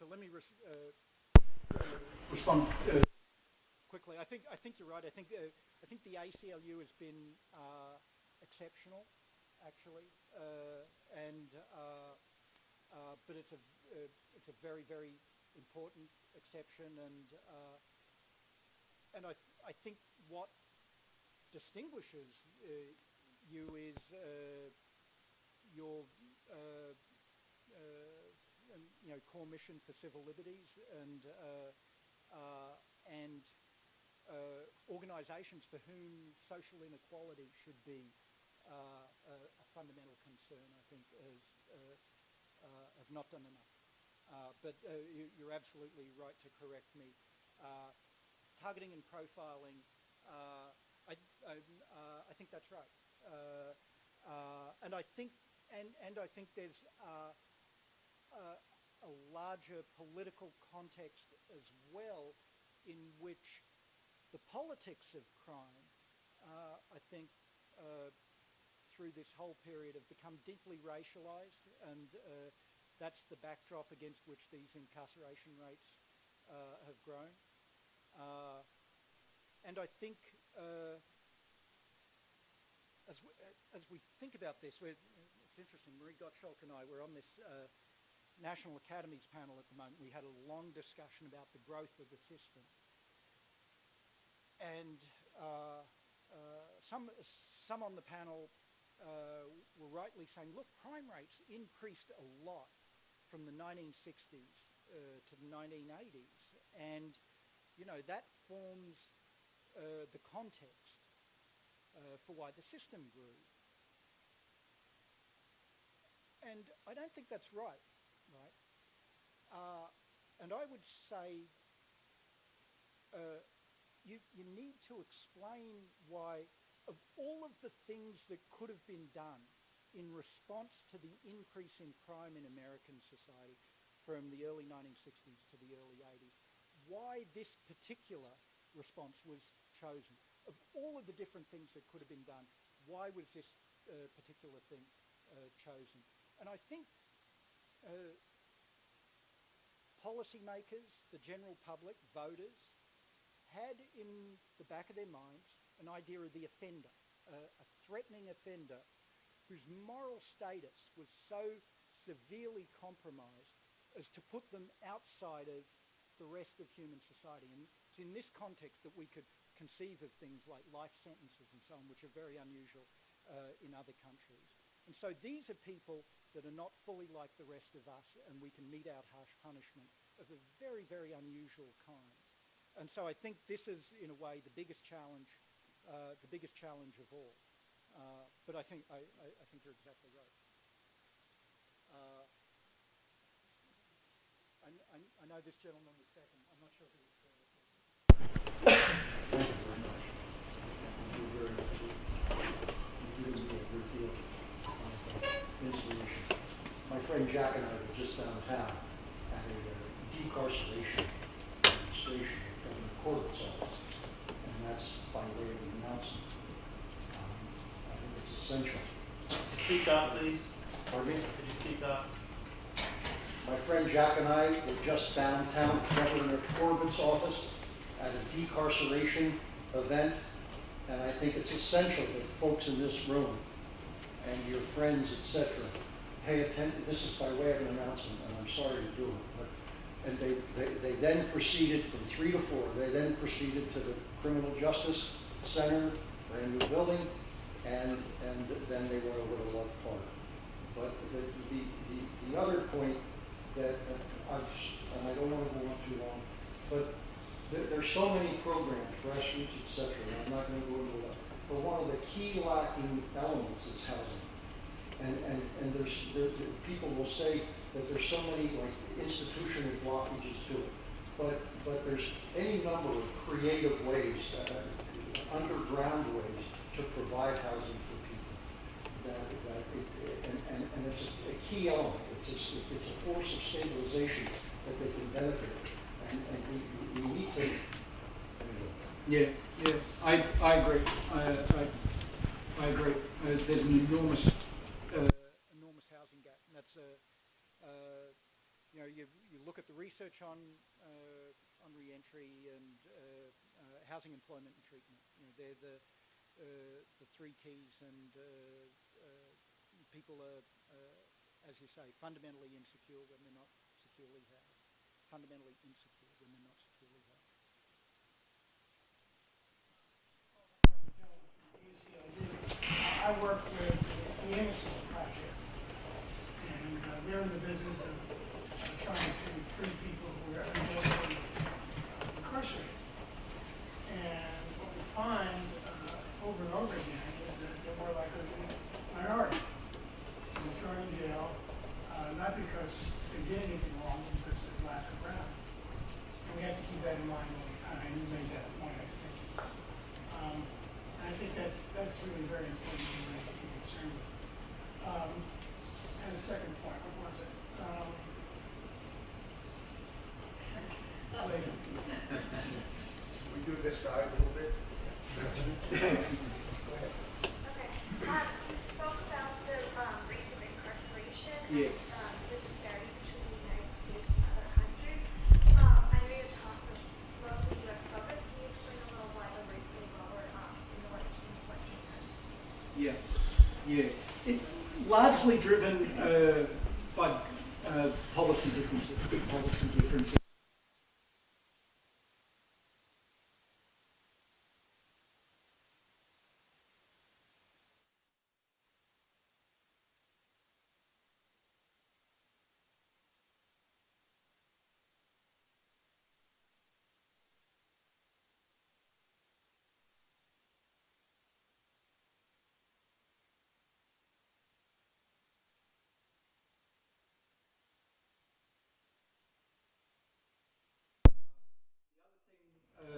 So let me respond quickly. I think you're right. I think the ACLU has been exceptional, actually, but it's a very, very important exception, and I think what distinguishes you is your core mission for civil liberties and organisations for whom social inequality should be a fundamental concern, I think, have not done enough. But you're absolutely right to correct me. Targeting and profiling, I think that's right. And I think there's a larger political context as well in which the politics of crime, I think, through this whole period have become deeply racialized, and that's the backdrop against which these incarceration rates have grown. And I think as we think about this, it's interesting, Marie Gottschalk and I were on this National Academies panel at the moment. We had a long discussion about the growth of the system. And some on the panel were rightly saying, look, crime rates increased a lot from the 1960s to the 1980s. And, you know, that forms the context for why the system grew. And I don't think that's right? And I would say you need to explain why, of all of the things that could have been done in response to the increase in crime in American society from the early 1960s to the early 80s, why this particular response was chosen. Of all of the different things that could have been done, why was this particular thing chosen? And I think policymakers, the general public, voters, had in the back of their minds an idea of the offender, a threatening offender whose moral status was so severely compromised as to put them outside of the rest of human society. And it's in this context that we could conceive of things like life sentences and so on, which are very unusual in other countries. And so these are people that are not fully like the rest of us, and we can mete out harsh punishment of a very, very unusual kind. And so I think this is, in a way, the biggest challenge of all. But I think you're exactly right. I know this gentleman was second. I'm not sure who was first. Thank you very much. You gave me a great deal of inspiration. My friend Jack and I were just downtown at a decarceration demonstration at Governor Corbett's office, and that's by way of an announcement. I think it's essential. Speak up, please. Pardon me? Could you speak up? My friend Jack and I were just downtown at Governor Corbett's office at a decarceration event, and I think it's essential that folks in this room and your friends, etc., pay attention. This is by way of an announcement, and I'm sorry to do it, but and they then proceeded from 3 to 4. They then proceeded to the Criminal Justice Center, brand new building, and then they went over to Love Park. But the other point that and I don't want to go on too long, but there's so many programs, grassroots, etc., and I'm not going to go into that. But one of the key lacking elements is housing. And people will say that there's so many like institutional blockages to it. But there's any number of creative ways, underground ways to provide housing for people. And it's a key element. It's a force of stabilization that they can benefit. And we need to. Yeah, I agree. I agree. There's an enormous housing gap, and that's you look at the research on re-entry and housing, employment, and treatment. You know, they're the three keys, and people are, as you say, fundamentally insecure when they're not securely housed. Fundamentally insecure when they're not securely housed. I work with the Innocence Project, and they're in the business of trying to side a little bit. Okay. You spoke about the rates of incarceration Yeah. and the disparity between the United States and other countries. I know you talked of mostly U.S. focus. Can you explain a little why the rates are lower in the Western countries? Yeah, yeah. It largely driven by policy differences.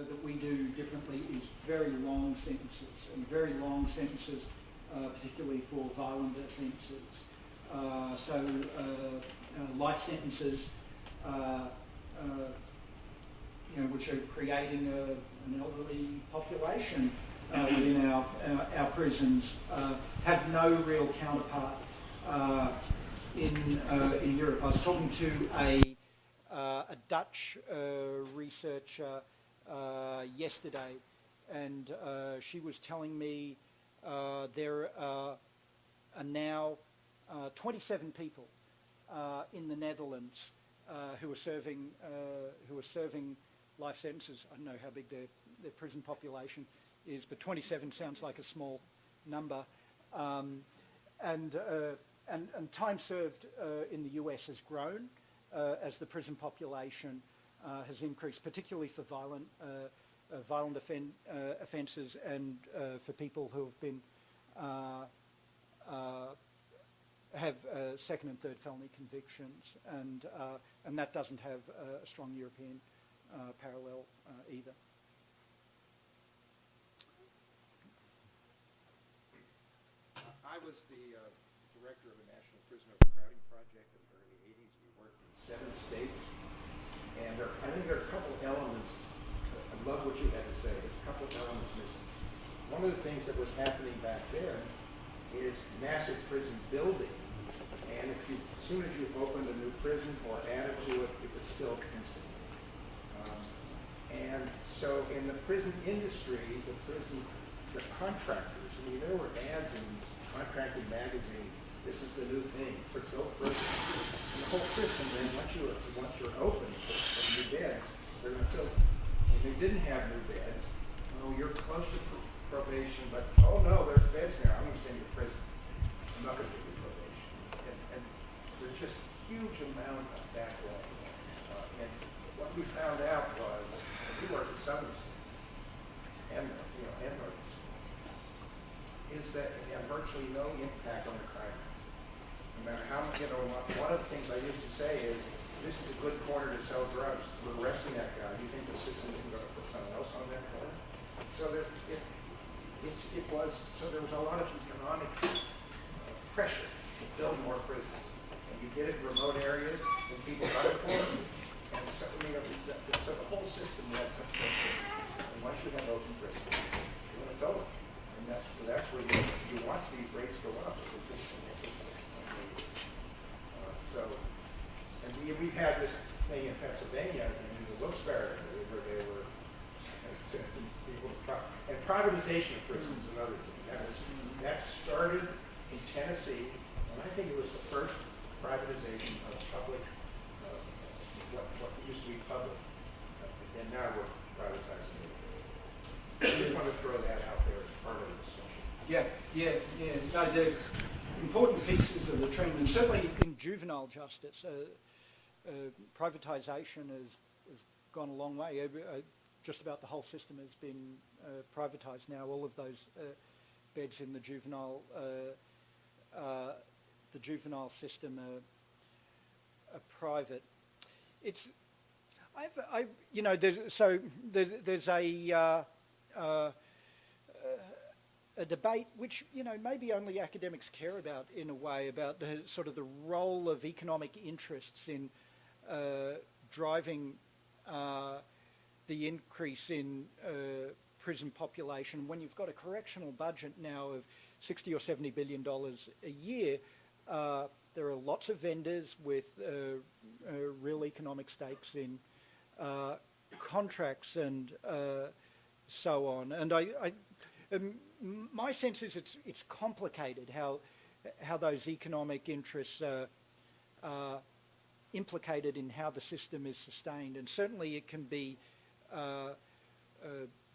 That we do differently is very long sentences, and very long sentences, particularly for violent offences. Life sentences, which are creating an elderly population within our prisons, have no real counterpart in Europe. I was talking to a Dutch researcher yesterday, and she was telling me there are now 27 people in the Netherlands who are serving life sentences. I don't know how big their prison population is, but 27 sounds like a small number. And time served in the US has grown as the prison population has increased, particularly for violent offences and for people who have been have second and third felony convictions, and that doesn't have a strong European parallel either. I was the director of a national prison overcrowding project in the early 80s. We worked in 7 states. And I think there are a couple elements. I love what you had to say. There's a couple elements missing. One of the things that was happening back then is massive prison building. And as soon as you opened a new prison or added to it, it was filled instantly. And so in the prison industry, the contractors, I mean, there were ads in contracting magazines. This is the new thing for built prisons. And the whole system then, once you're open for new beds, they're going to fill them. When they didn't have new beds, oh, you're close to probation, but oh no, there's beds now. I'm going to send you to prison. I'm not going to give you probation. And there's just a huge amount of backlog. And what we found out was, we worked with southern states and northern states, is that it had virtually no impact on the crime. No matter how, one of the things I used to say is, this is a good corner to sell drugs. We're arresting that guy. Do you think the system isn't going to put someone else on that corner? So there was a lot of economic pressure to build more prisons. And you did it in remote areas, and people got it for them. And so, so the whole system was to fill prisons. And once you have open prisons, you want to fill them. And that's where you want these rates go up. And we've had this thing in Pennsylvania, in the Wilkes-Barre area, where they were sending people to and privatization of prisons is another thing. That started in Tennessee, and I think it was the first privatization of public, what used to be public, and now we're privatizing it. I just want to throw that out there as part of the discussion. Yeah. No, the important pieces of the trend, and certainly In juvenile justice, privatisation has gone a long way. Just about the whole system has been privatised now. All of those beds in the juvenile system are private. It's, there's a debate which maybe only academics care about in a way, about the sort of the role of economic interests in driving the increase in prison population. When you've got a correctional budget now of $60 or $70 billion a year, there are lots of vendors with real economic stakes in contracts and so on. And my sense is it's complicated how those economic interests are implicated in how the system is sustained. And certainly it can be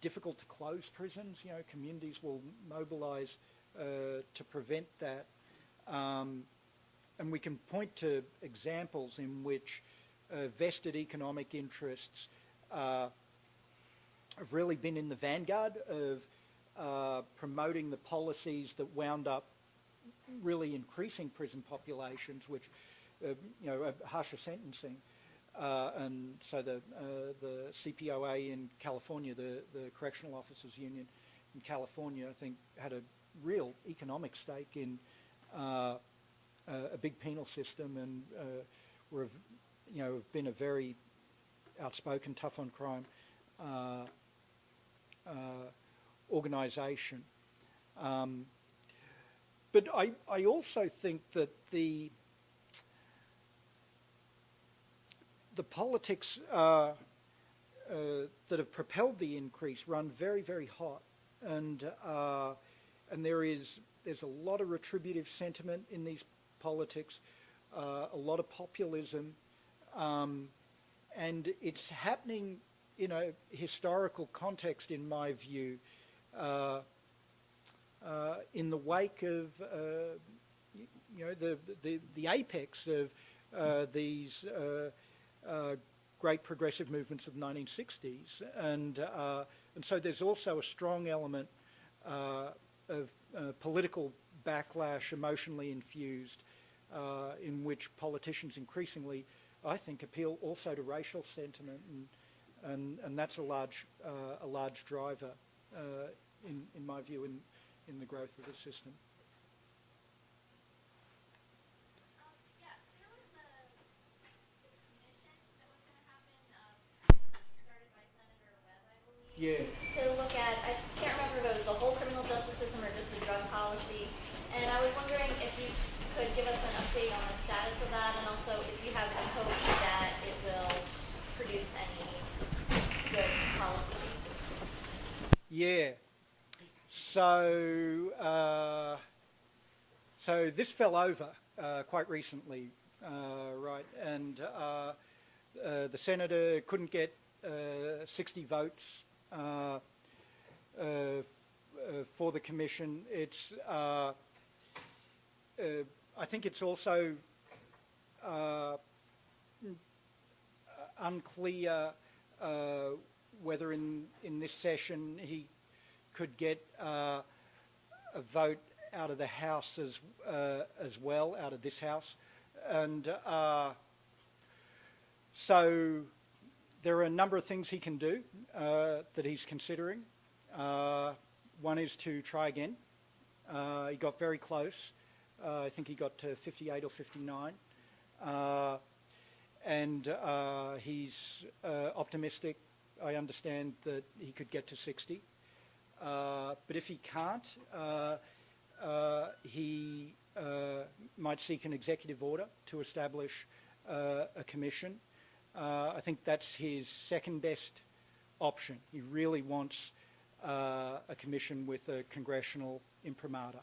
difficult to close prisons. You know, communities will mobilise to prevent that. And we can point to examples in which vested economic interests have really been in the vanguard of promoting the policies that wound up really increasing prison populations, which, harsher sentencing. And so the CPOA in California, the Correctional Officers Union in California, I think had a real economic stake in a big penal system, and have been a very outspoken, tough on crime organisation. But I also think that the politics that have propelled the increase run very, very hot, and there's a lot of retributive sentiment in these politics, a lot of populism, and it's happening in a historical context, in my view, in the wake of the apex of these great progressive movements of the 1960s, and so there's also a strong element of political backlash, emotionally infused, in which politicians increasingly, I think, appeal also to racial sentiment, and that's a large driver, in my view, in the growth of the system. Yeah, there was the commission that was going to happen, started by Senator Webb, I believe. Yeah. To look at, I can't remember if it was the whole criminal justice system or just the drug policy. And I was wondering if you could give us an update on the status of that, and also if you have any hope that it will produce any good policy basis. Yeah. So this fell over quite recently, right? And the senator couldn't get 60 votes for the commission. It's I think it's also unclear whether in this session he could get a vote out of the House as well, out of this House. And so there are a number of things he can do that he's considering. One is to try again. He got very close. I think he got to 58 or 59. And he's optimistic, I understand, that he could get to 60. But if he can't, he might seek an executive order to establish a commission. I think that's his second best option. He really wants a commission with a congressional imprimatur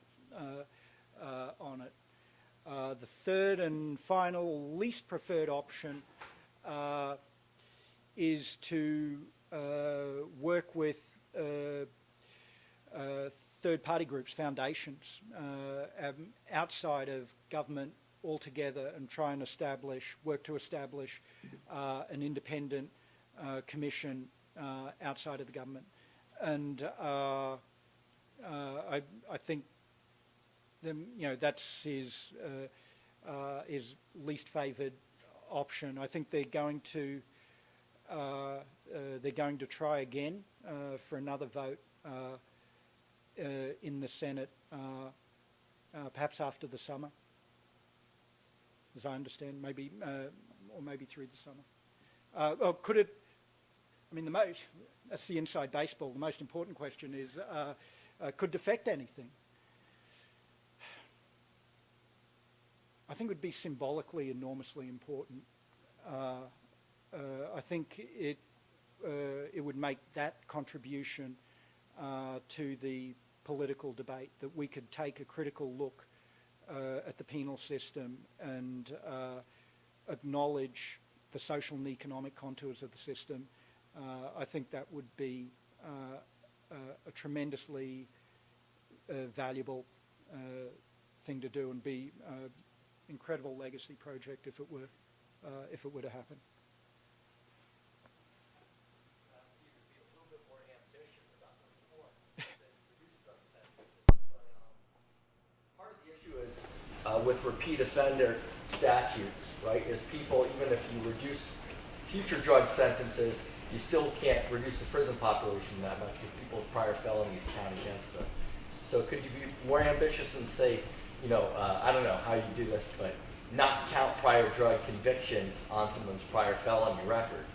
on it. The third and final, least preferred option is to work with third-party groups, foundations, outside of government altogether, and try and work to establish an independent commission outside of the government. And I think that's his least favoured option. I think they're going to try again for another vote in the Senate, perhaps after the summer, as I understand, maybe or maybe through the summer. Or could it? mean, that's the inside baseball. The most important question is, could it affect anything? I think it would be symbolically enormously important. I think it would make that contribution to the political debate, that we could take a critical look at the penal system and acknowledge the social and economic contours of the system. I think that would be a tremendously valuable thing to do, and be an incredible legacy project if it were to happen. With repeat offender statutes, right, is people, even if you reduce future drug sentences, you still can't reduce the prison population that much because people's prior felonies count against them. So could you be more ambitious and say, you know, I don't know how you do this, but not count prior drug convictions on someone's prior felony record?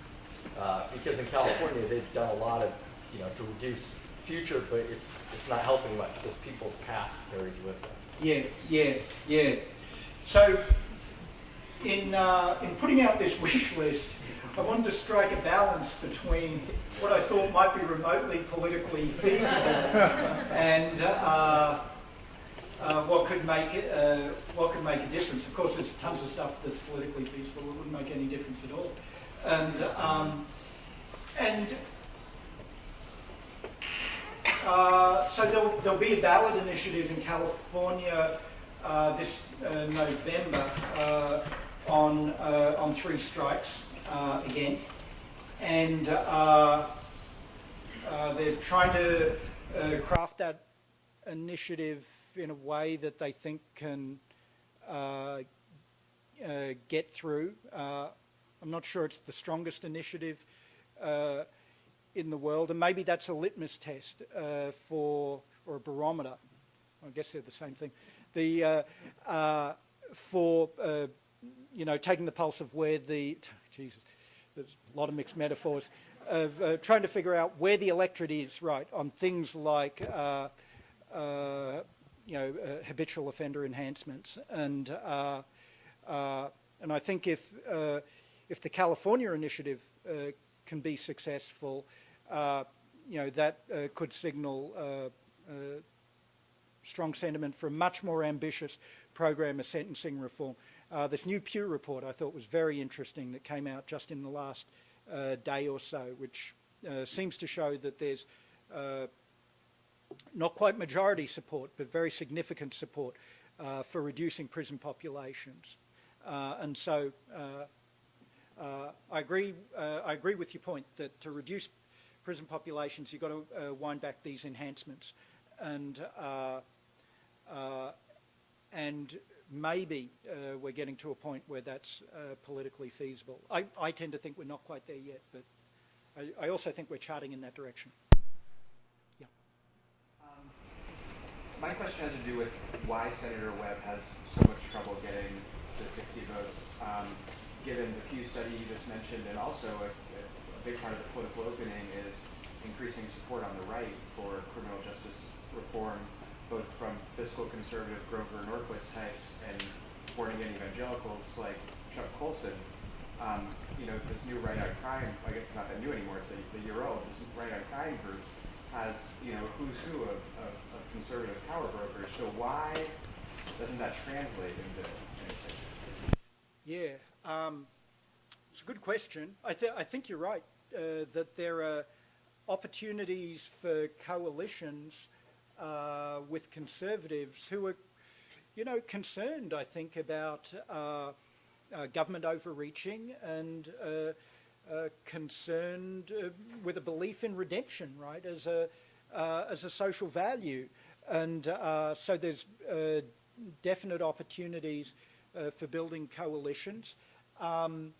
Because in California, they've done a lot of, you know, to reduce future, but it's not helping much because people's past carries with them. Yeah. So, in putting out this wish list, I wanted to strike a balance between what I thought might be remotely politically feasible and what could make a difference. Of course, there's tons of stuff that's politically feasible that wouldn't make any difference at all, so there'll be a ballot initiative in California this November on 3 strikes again, and they're trying to craft that initiative in a way that they think can get through. I'm not sure it's the strongest initiative in the world, and maybe that's a litmus test or a barometer. I guess they're the same thing. For taking the pulse of where there's a lot of mixed metaphors, of trying to figure out where the electorate is, right, on things like habitual offender enhancements, and I think if the California initiative can be successful, that could signal strong sentiment for a much more ambitious program of sentencing reform. This new Pew report I thought was very interesting that came out just in the last day or so, which seems to show that there's not quite majority support, but very significant support for reducing prison populations. And so I agree with your point that to reduce prison populations, you've got to wind back these enhancements, and maybe we're getting to a point where that's politically feasible. I tend to think we're not quite there yet, but I also think we're charting in that direction. Yeah. My question has to do with why Senator Webb has so much trouble getting the 60 votes, given the Pew study you just mentioned, and also a big part of the political opening is increasing support on the right for criminal justice reform, both from fiscal conservative Grover Norquist types and born-again evangelicals like Chuck Colson. This new Right on Crime, I guess it's not that new anymore, it's a year old, this Right on Crime group has, who's who of conservative power brokers. So why doesn't that translate into anything? Yeah, it's a good question. I think you're right, that there are opportunities for coalitions with conservatives who are, concerned, I think, about government overreaching and concerned with a belief in redemption, right, as a social value. And so there's definite opportunities for building coalitions. And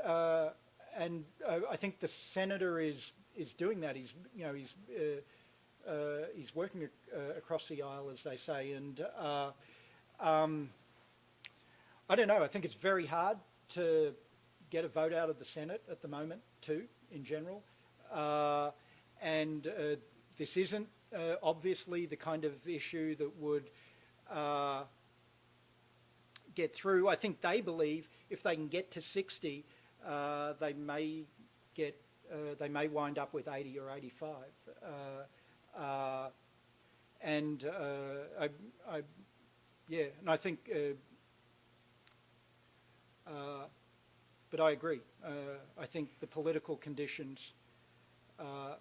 I think the senator is doing that. He's working across the aisle, as they say, and I don't know. I think it's very hard to get a vote out of the Senate at the moment, too. in general. And this isn't obviously the kind of issue that would get through. I think they believe if they can get to 60, they may wind up with 80 or 85. And I think, but I agree. I think the political conditions are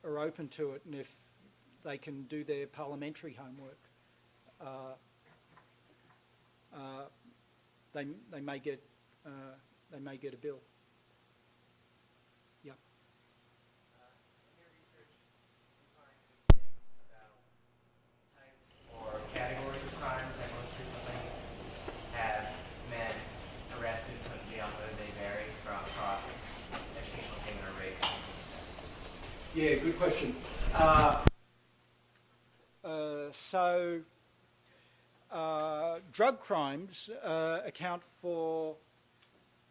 open to it, and if they can do their parliamentary homework, they may get a bill. Yeah. In your research, you find anything about types or categories of crimes that most frequently have men arrested and put in jail, whether they vary from across educational attainment or race? Yeah, good question. Drug crimes account for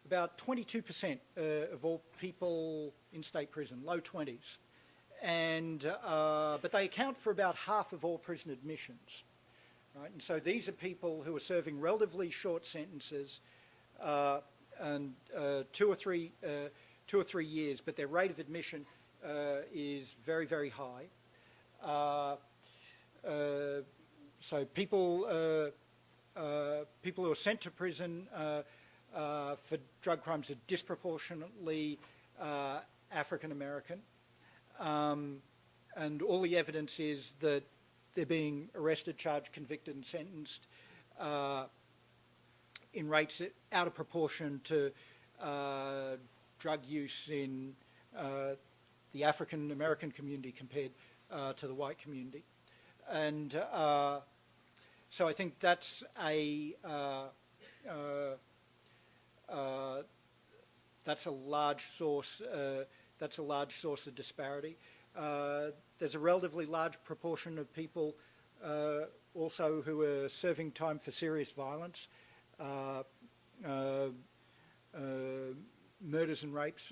about 22% of all people in state prison, low 20s, but they account for about half of all prison admissions, right? And so these are people who are serving relatively short sentences, and 2 or 3 years, but their rate of admission is very, very high. So people who are sent to prison for drug crimes are disproportionately African American, and all the evidence is that they're being arrested, charged, convicted, and sentenced in rates out of proportion to drug use in the African American community compared to the white community. And so I think that's a large source. That's a large source of disparity. There's a relatively large proportion of people also who are serving time for serious violence, murders and rapes,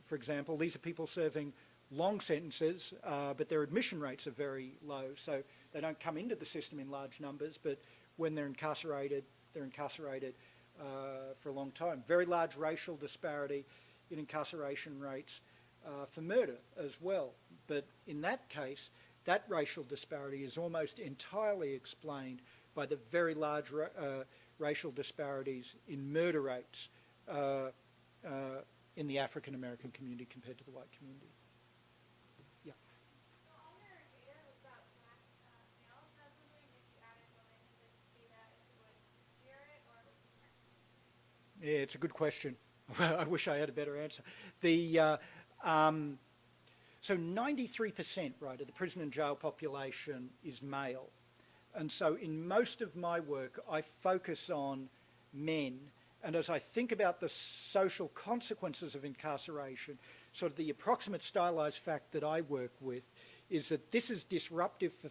for example. These are people serving long sentences, but their admission rates are very low, so they don't come into the system in large numbers, but when they're incarcerated for a long time. Very large racial disparity in incarceration rates for murder as well. But in that case, that racial disparity is almost entirely explained by the very large racial disparities in murder rates in the African American community compared to the white community. Yeah. So on your data was about black males. I was wondering if you added women to this data, if it would clear it or it would be. Yeah, it's a good question. I wish I had a better answer. So 93%, right, of the prison and jail population is male. And so in most of my work, I focus on men. And as I think about the social consequences of incarceration, sort of the approximate stylized fact that I work with is that this is disruptive for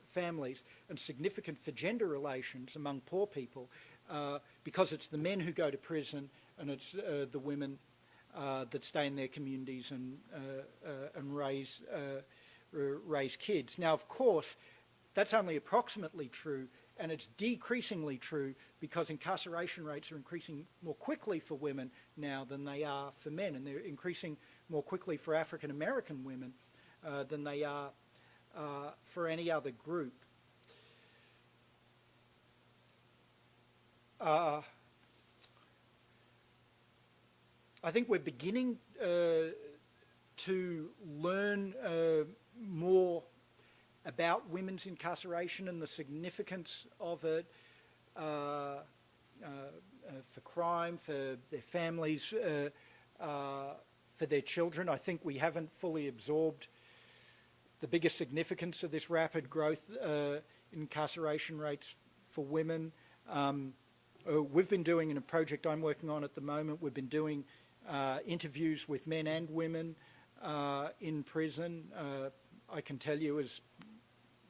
families and significant for gender relations among poor people because it's the men who go to prison and it's the women that stay in their communities and raise kids. Now, of course, that's only approximately true, and it's decreasingly true because incarceration rates are increasing more quickly for women now than they are for men, and they're increasing more quickly for African American women than they are for any other group. I think we're beginning to learn more about women's incarceration and the significance of it for crime, for their families, for their children. I think we haven't fully absorbed the biggest significance of this rapid growth in incarceration rates for women. We've been doing, in a project I'm working on at the moment, we've been doing interviews with men and women in prison. I can tell you, as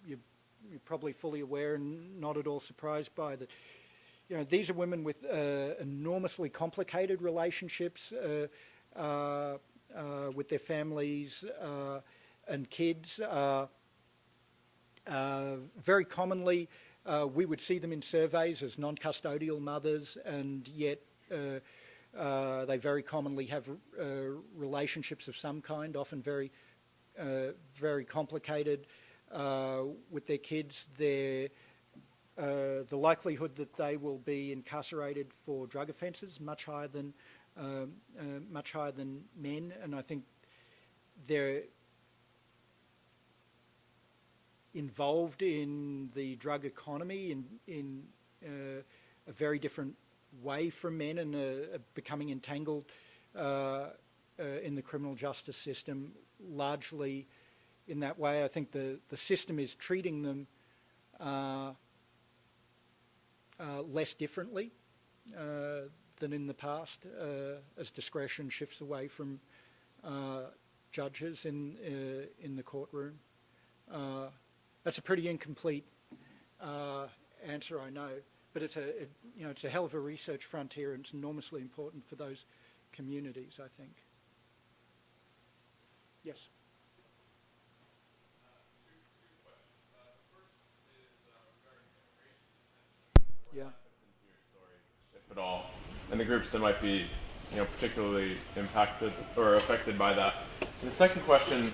you're probably fully aware and not at all surprised by that, you know, these are women with enormously complicated relationships with their families and kids. Very commonly, we would see them in surveys as non-custodial mothers, and yet they very commonly have relationships of some kind, often very complicated with their kids. The likelihood that they will be incarcerated for drug offences much higher than men, and I think they're involved in the drug economy in a very different way from men, and are becoming entangled in the criminal justice system largely in that way. I think the system is treating them less differently than in the past, as discretion shifts away from judges in the courtroom. That's a pretty incomplete answer, I know, but it's a hell of a research frontier, and it's enormously important for those communities, I think. Yes. Yeah. If at all, and the groups that might be, particularly impacted or affected by that. And the second question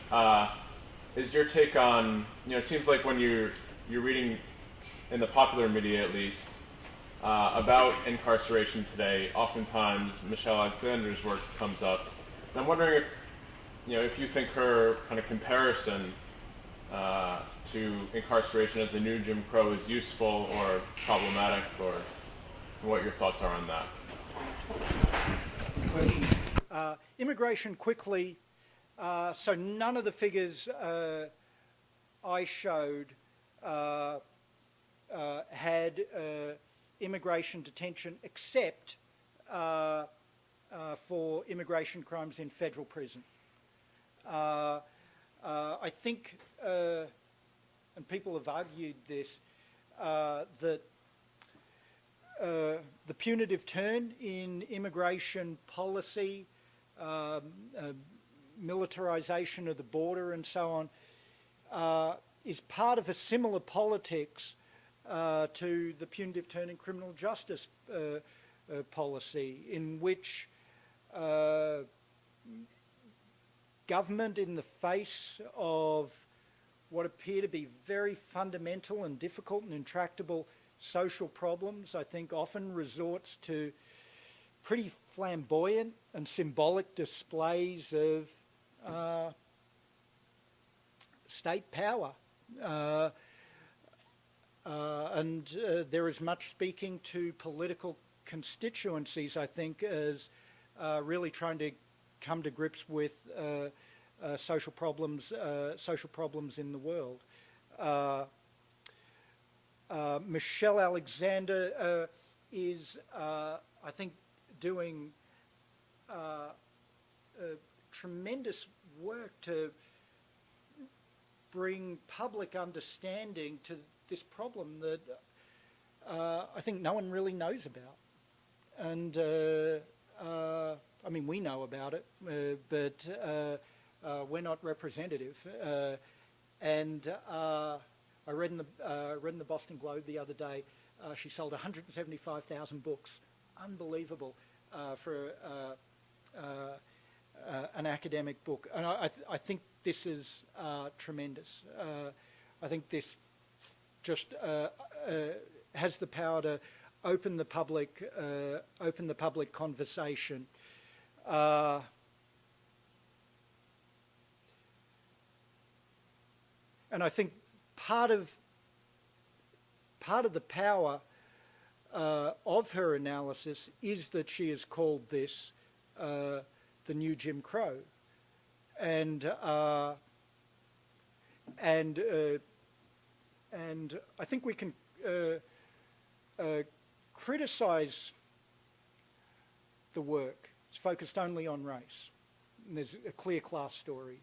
is your take on, it seems like when you're reading in the popular media at least about incarceration today, oftentimes Michelle Alexander's work comes up. And I'm wondering if you think her kind of comparison to incarceration as the new Jim Crow is useful or problematic, or what your thoughts are on that. Question. Immigration quickly. So none of the figures I showed had immigration detention except for immigration crimes in federal prison. I think, and people have argued this, that the punitive turn in immigration policy, militarization of the border and so on, is part of a similar politics to the punitive turn in criminal justice policy, in which government, in the face of what appear to be very fundamental and difficult and intractable social problems, I think often resorts to pretty flamboyant and symbolic displays of state power. And there is much speaking to political constituencies, I think, as really trying to come to grips with social problems in the world. Michelle Alexander is, I think, doing tremendous work to bring public understanding to this problem that I think no one really knows about. And I mean, we know about it, but we're not representative. And I read in the Boston Globe the other day, she sold 175,000 books. Unbelievable for an academic book. And I think this is tremendous. I think this just has the power to open the public conversation. And I think part of the power of her analysis is that she has called this the new Jim Crow, and I think we can criticize the work. It's focused only on race. And there's a clear class story.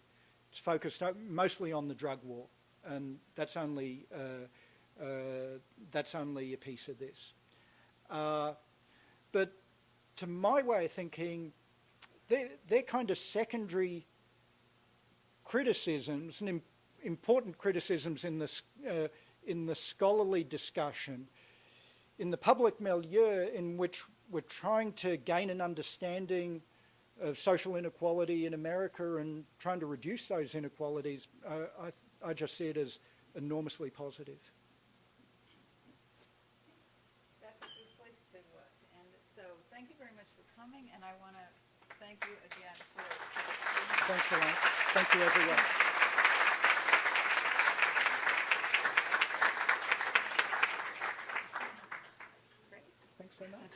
It's focused mostly on the drug war, and that's only a piece of this. But to my way of thinking, they're kind of secondary criticisms and important criticisms in the scholarly discussion. In the public milieu in which we're trying to gain an understanding of social inequality in America and trying to reduce those inequalities, I just see it as enormously positive. That's a good place to end it. So thank you very much for coming, and I want to thank you again for Thanks a lot. Thank you, everyone. Great. Thanks so much.